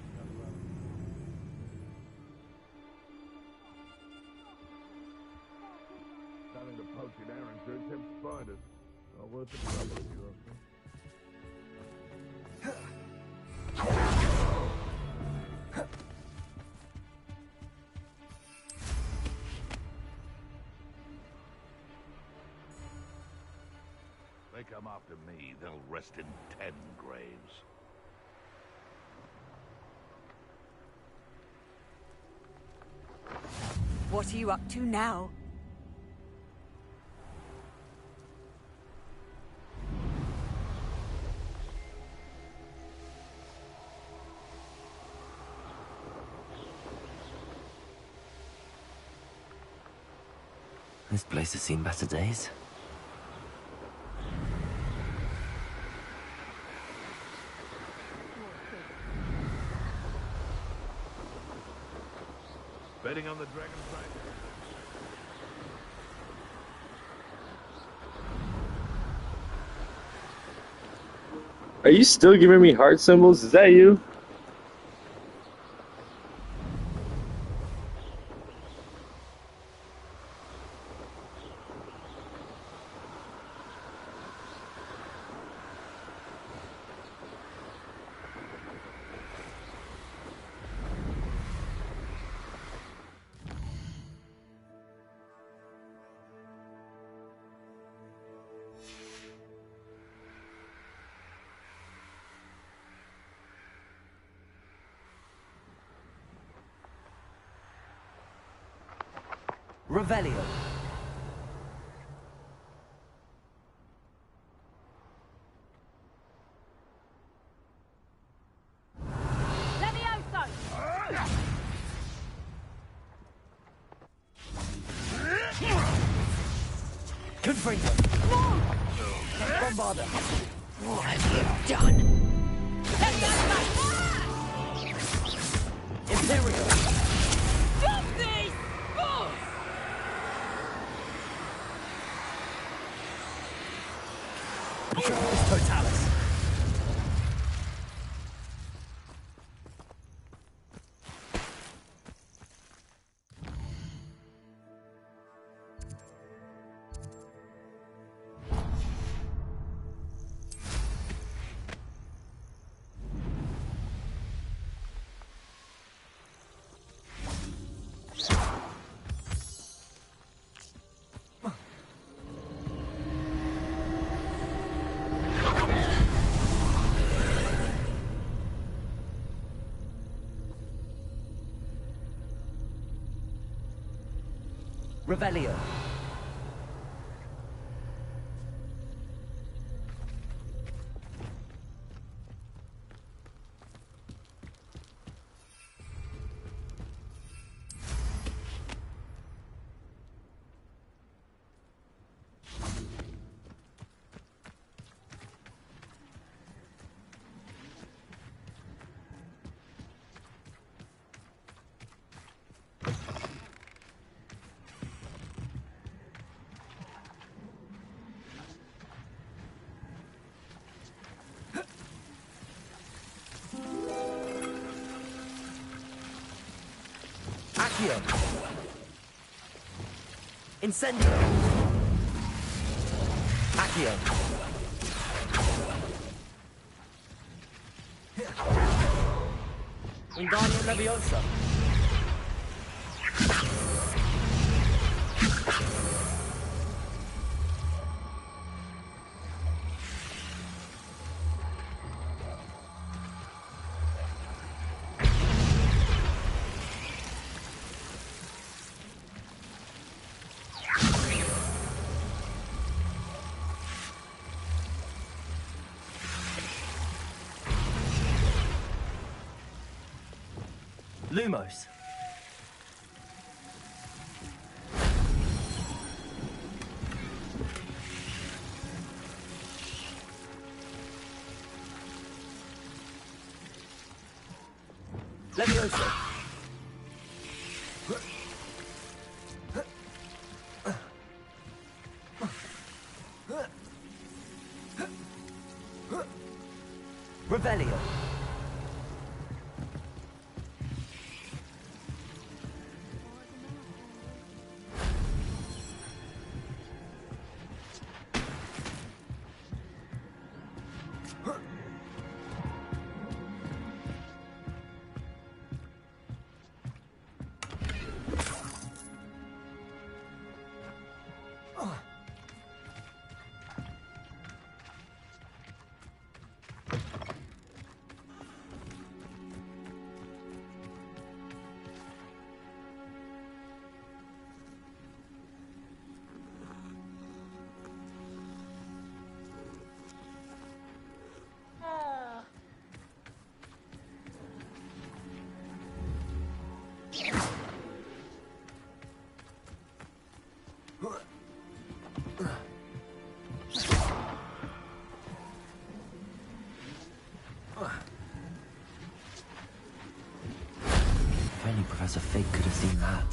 Starting to poach in errands to accept spiders. Not worth the trouble, if you ask me. They come after me, they'll rest in 10 graves. What are you up to now? This place has seen better days. Betting on the dragon fight. Are you still giving me heart symbols? Is that you? Revelio. Levioso! Confringo. Bombarda. What have you done? Here we go. Stop this! Oh! It's Totalis. Revelio. Accio. Incendio. Accio. Wingardium Leviosa. Lumos. Leviosa. Revelio. If only Professor Fig could have seen that.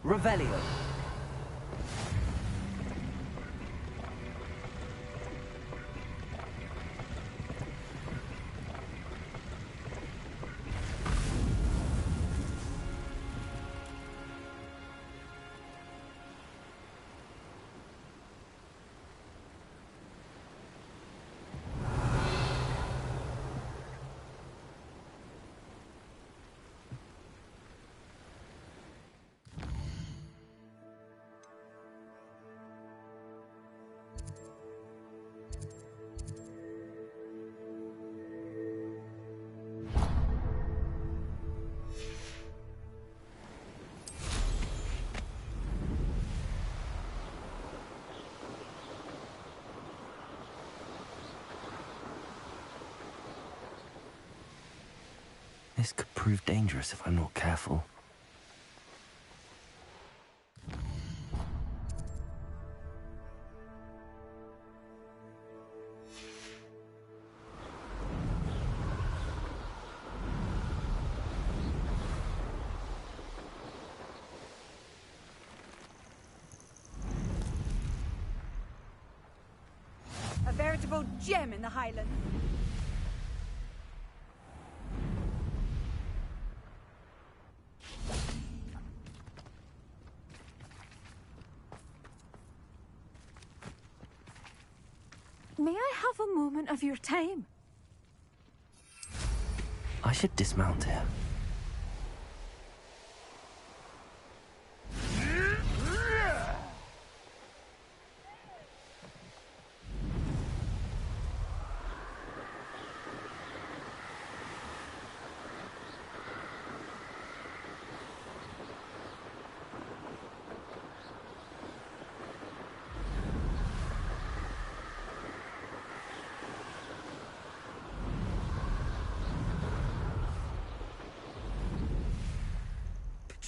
Revelio. This could prove dangerous if I'm not careful. A veritable gem in the Highlands. May I have a moment of your time? I should dismount here.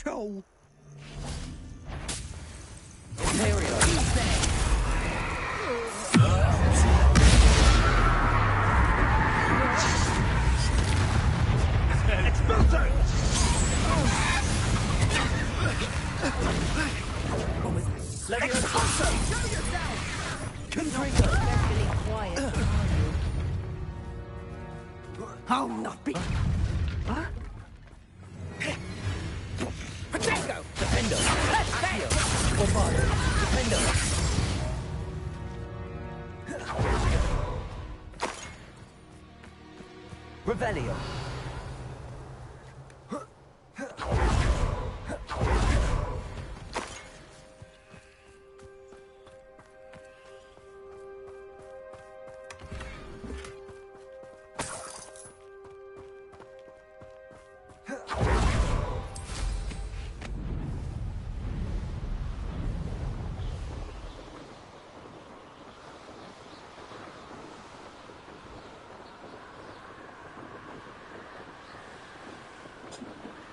Joel. I'll not be. Huh? Potato! Defendo! Accio! Bombardo! Defendo! Revelio!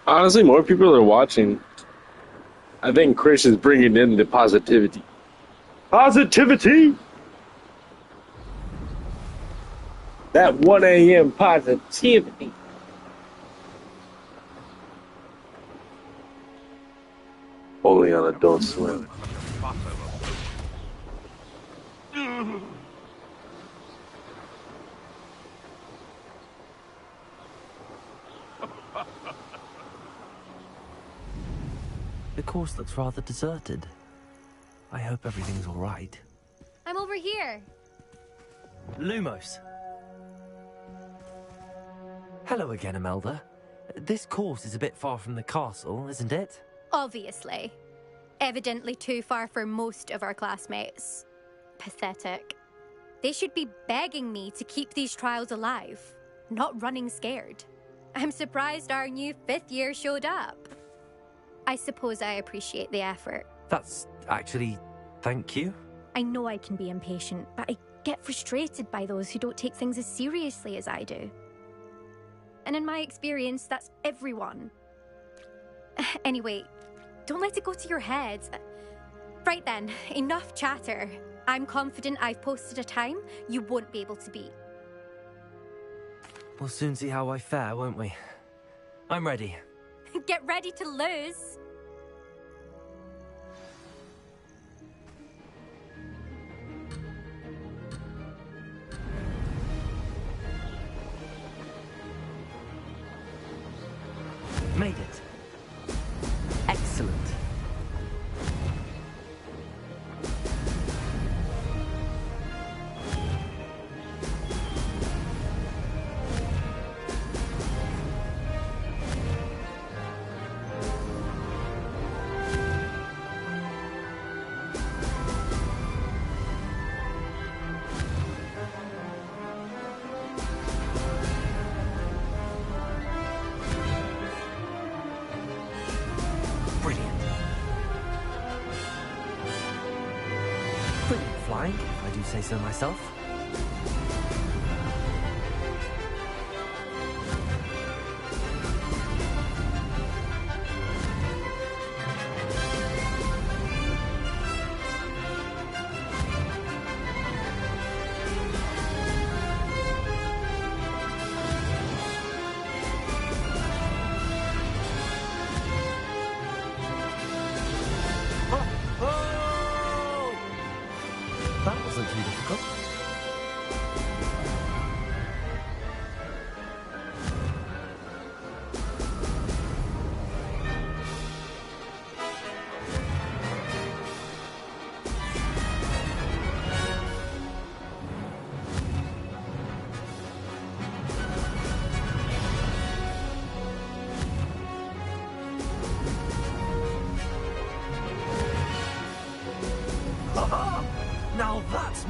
Honestly, more people are watching. I think Chris is bringing in the positivity. Positivity! That 1 a.m. positivity. Only on Adult Swim. The course looks rather deserted. I hope everything's all right. I'm over here. Lumos. Hello again, Imelda. This course is a bit far from the castle, isn't it? Obviously. Evidently too far for most of our classmates. Pathetic. They should be begging me to keep these trials alive, not running scared. I'm surprised our new 5th year showed up. I suppose I appreciate the effort. That's actually... thank you. I know I can be impatient, but I get frustrated by those who don't take things as seriously as I do. And in my experience, that's everyone. Anyway, don't let it go to your head. Right then, enough chatter. I'm confident I've posted a time you won't be able to beat. We'll soon see how I fare, won't we? I'm ready. Get ready to lose. Made it. Excellent. Flying, if I do say so myself.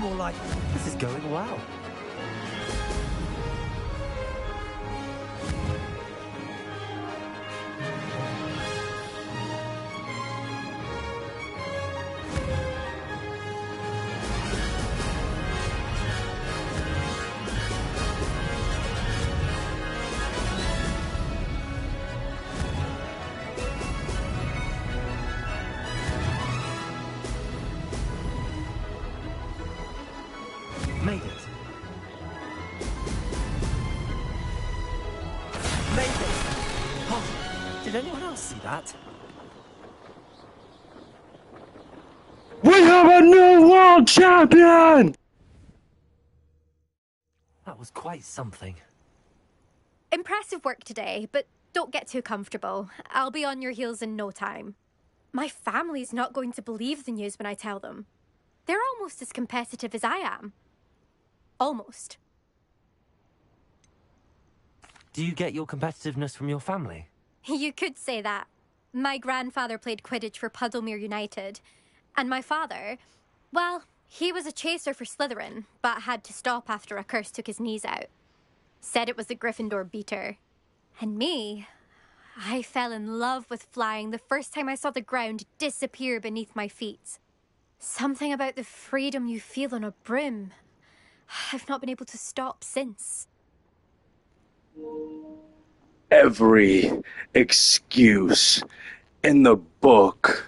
More like, this is going well. Made it. Made it! Oh, did anyone else see that? We have a new world champion! That was quite something. Impressive work today, but don't get too comfortable. I'll be on your heels in no time. My family's not going to believe the news when I tell them. They're almost as competitive as I am. Almost. Do you get your competitiveness from your family? You could say that. My grandfather played Quidditch for Puddlemere United. And my father, well, he was a chaser for Slytherin, but had to stop after a curse took his knees out. Said it was the Gryffindor beater. And me, I fell in love with flying the first time I saw the ground disappear beneath my feet. Something about the freedom you feel on a broom. I've not been able to stop since. Every excuse in the book.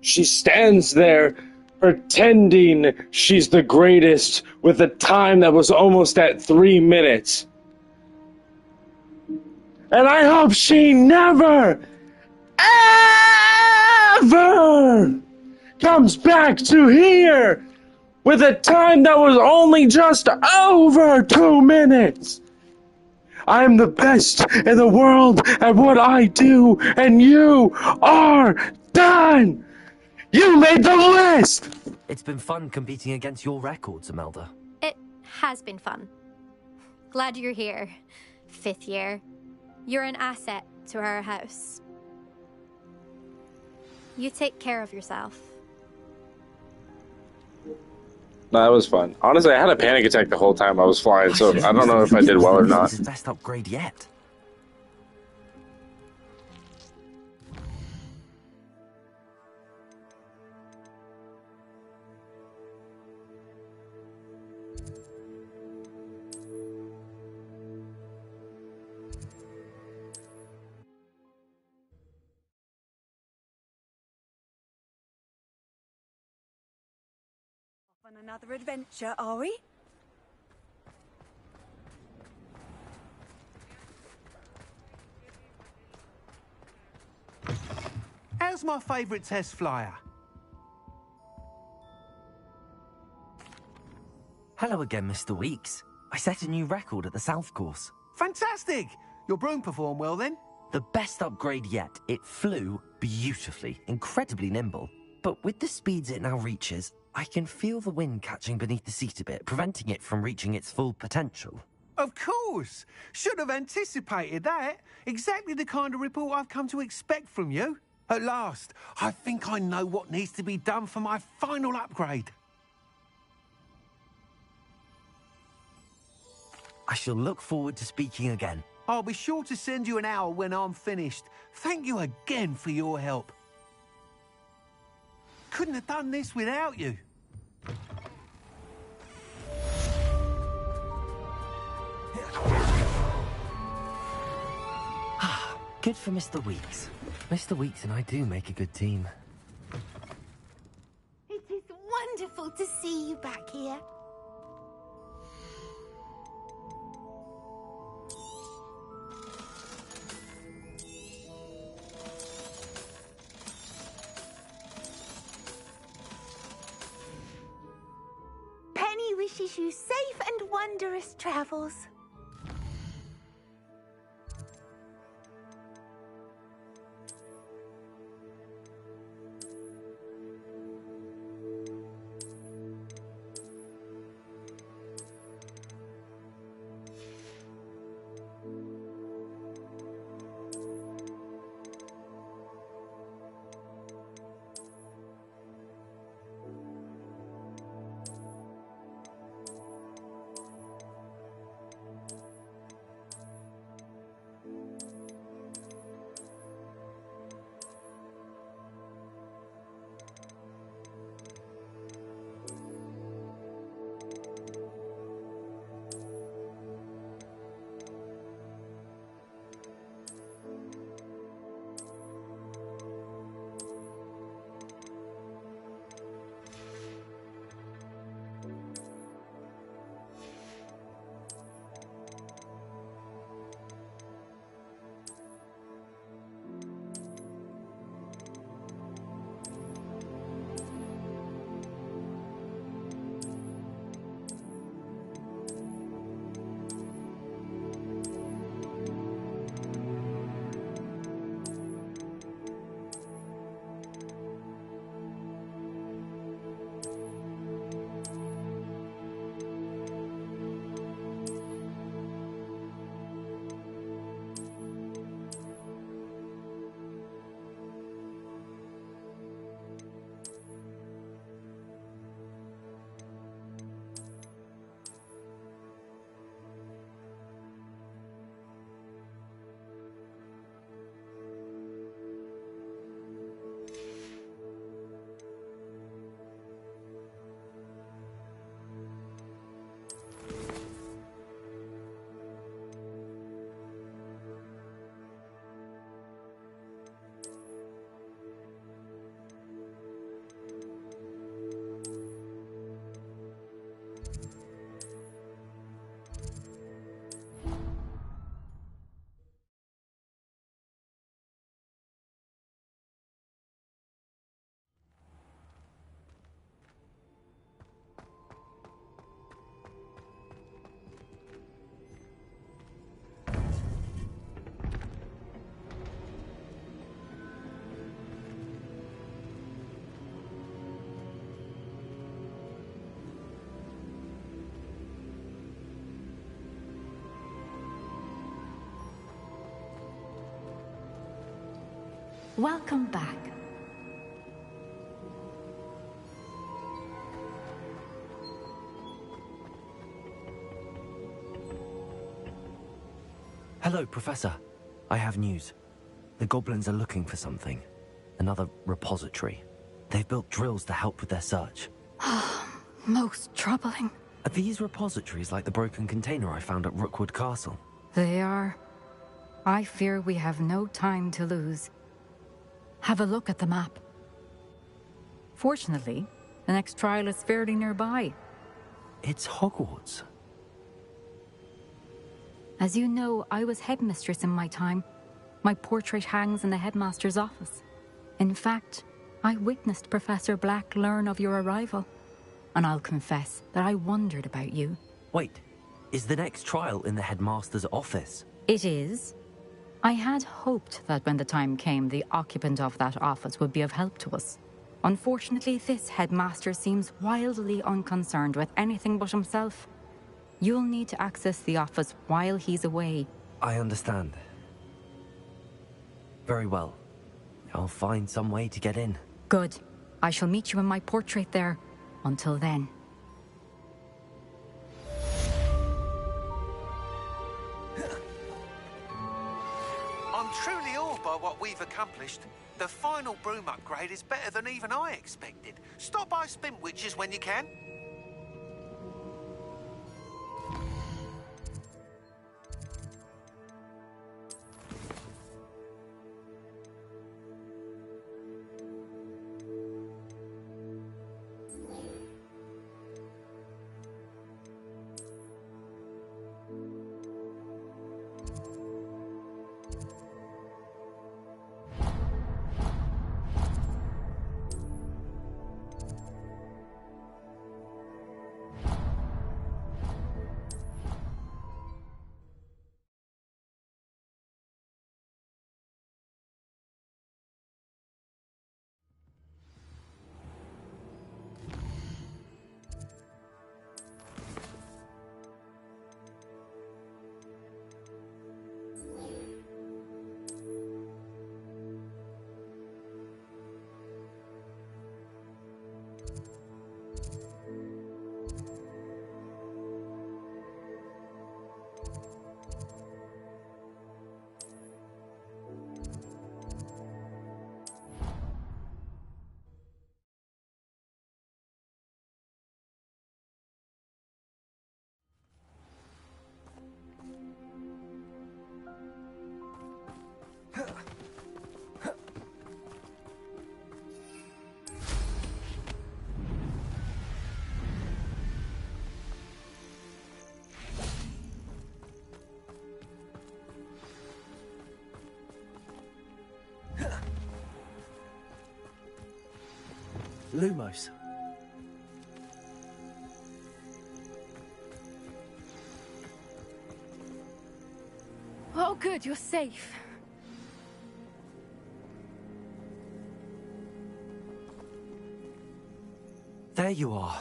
She stands there pretending she's the greatest with a time that was almost at 3 minutes. And I hope she never, ever comes back to here with a time that was only just over 2 minutes. I'm the best in the world at what I do, and you are done! You made the list! It's been fun competing against your records, Imelda. It has been fun. Glad you're here. 5th year. You're an asset to our house. You take care of yourself. No, that was fun. Honestly, I had a panic attack the whole time I was flying, so I don't know if I did well or not. This is best upgrade yet. On another adventure, are we? How's my favourite test flyer? Hello again, Mr. Weeks. I set a new record at the South Course. Fantastic! Your broom performed well then? The best upgrade yet. It flew beautifully, incredibly nimble. But with the speeds it now reaches, I can feel the wind catching beneath the seat a bit, preventing it from reaching its full potential. Of course! Should have anticipated that. Exactly the kind of report I've come to expect from you. At last, I think I know what needs to be done for my final upgrade. I shall look forward to speaking again. I'll be sure to send you an hour when I'm finished. Thank you again for your help. Couldn't have done this without you. Good for Mr. Weeks. Mr. Weeks and I do make a good team. It is wonderful to see you back here. Penny wishes you safe and wondrous travels. Welcome back. Hello, Professor. I have news. The goblins are looking for something. Another repository. They've built drills to help with their search. Most troubling. Are these repositories like the broken container I found at Rookwood Castle? They are. I fear we have no time to lose. Have a look at the map. Fortunately, the next trial is fairly nearby. It's Hogwarts. As you know, I was headmistress in my time. My portrait hangs in the headmaster's office. In fact, I witnessed Professor Black learn of your arrival. And I'll confess that I wondered about you. Wait, is the next trial in the headmaster's office? It is. I had hoped that when the time came, the occupant of that office would be of help to us. Unfortunately, this headmaster seems wildly unconcerned with anything but himself. You'll need to access the office while he's away. I understand. Very well. I'll find some way to get in. Good. I shall meet you in my portrait there. Until then. I'm truly awed by what we've accomplished. The final broom upgrade is better than even I expected. Stop by Spintwitches when you can. Lumos. Oh, good, you're safe. There you are.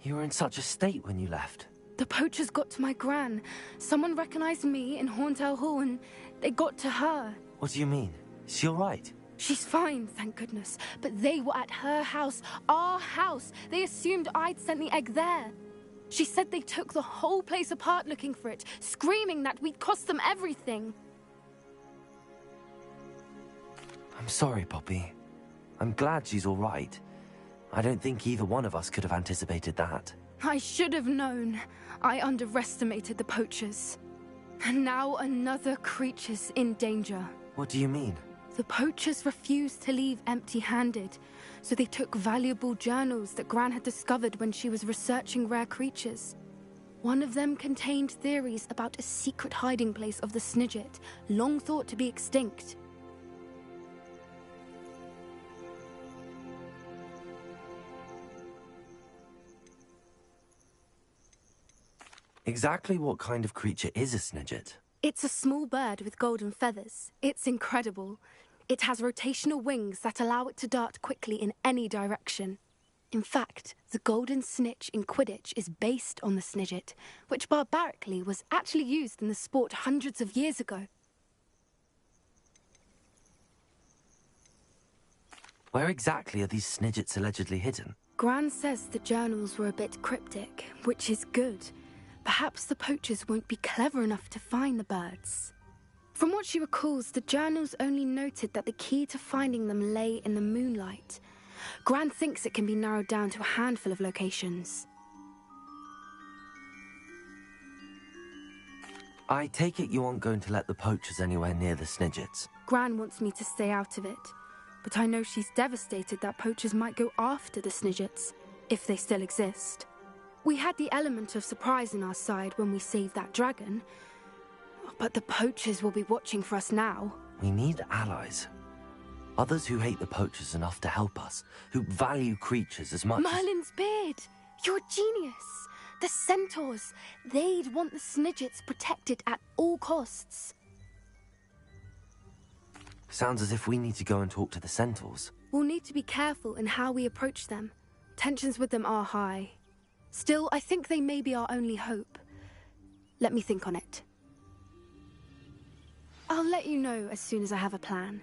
You were in such a state when you left. The poachers got to my gran. Someone recognized me in Horntail Hall and they got to her. What do you mean? Is she all right? She's fine, thank goodness. But they were at her house, our house. They assumed I'd sent the egg there. She said they took the whole place apart looking for it, screaming that we'd cost them everything. I'm sorry, Poppy. I'm glad she's all right. I don't think either one of us could have anticipated that. I should have known. I underestimated the poachers. And now another creature's in danger. What do you mean? The poachers refused to leave empty-handed, so they took valuable journals that Gran had discovered when she was researching rare creatures. One of them contained theories about a secret hiding place of the Snidget, long thought to be extinct. Exactly what kind of creature is a Snidget? It's a small bird with golden feathers. It's incredible. It has rotational wings that allow it to dart quickly in any direction. In fact, the golden snitch in Quidditch is based on the Snidget, which barbarically was actually used in the sport hundreds of years ago. Where exactly are these snidgets allegedly hidden? Gran says the journals were a bit cryptic, which is good. Perhaps the poachers won't be clever enough to find the birds. From what she recalls, the journals only noted that the key to finding them lay in the moonlight. Gran thinks it can be narrowed down to a handful of locations. I take it you aren't going to let the poachers anywhere near the snidgets. Gran wants me to stay out of it, but I know she's devastated that poachers might go after the snidgets, if they still exist. We had the element of surprise on our side when we saved that dragon, but the poachers will be watching for us now. We need allies. Others who hate the poachers enough to help us, who value creatures as much Merlin's beard! You're a genius! The centaurs! They'd want the snidgets protected at all costs. Sounds as if we need to go and talk to the centaurs. We'll need to be careful in how we approach them. Tensions with them are high. Still, I think they may be our only hope. Let me think on it. I'll let you know as soon as I have a plan.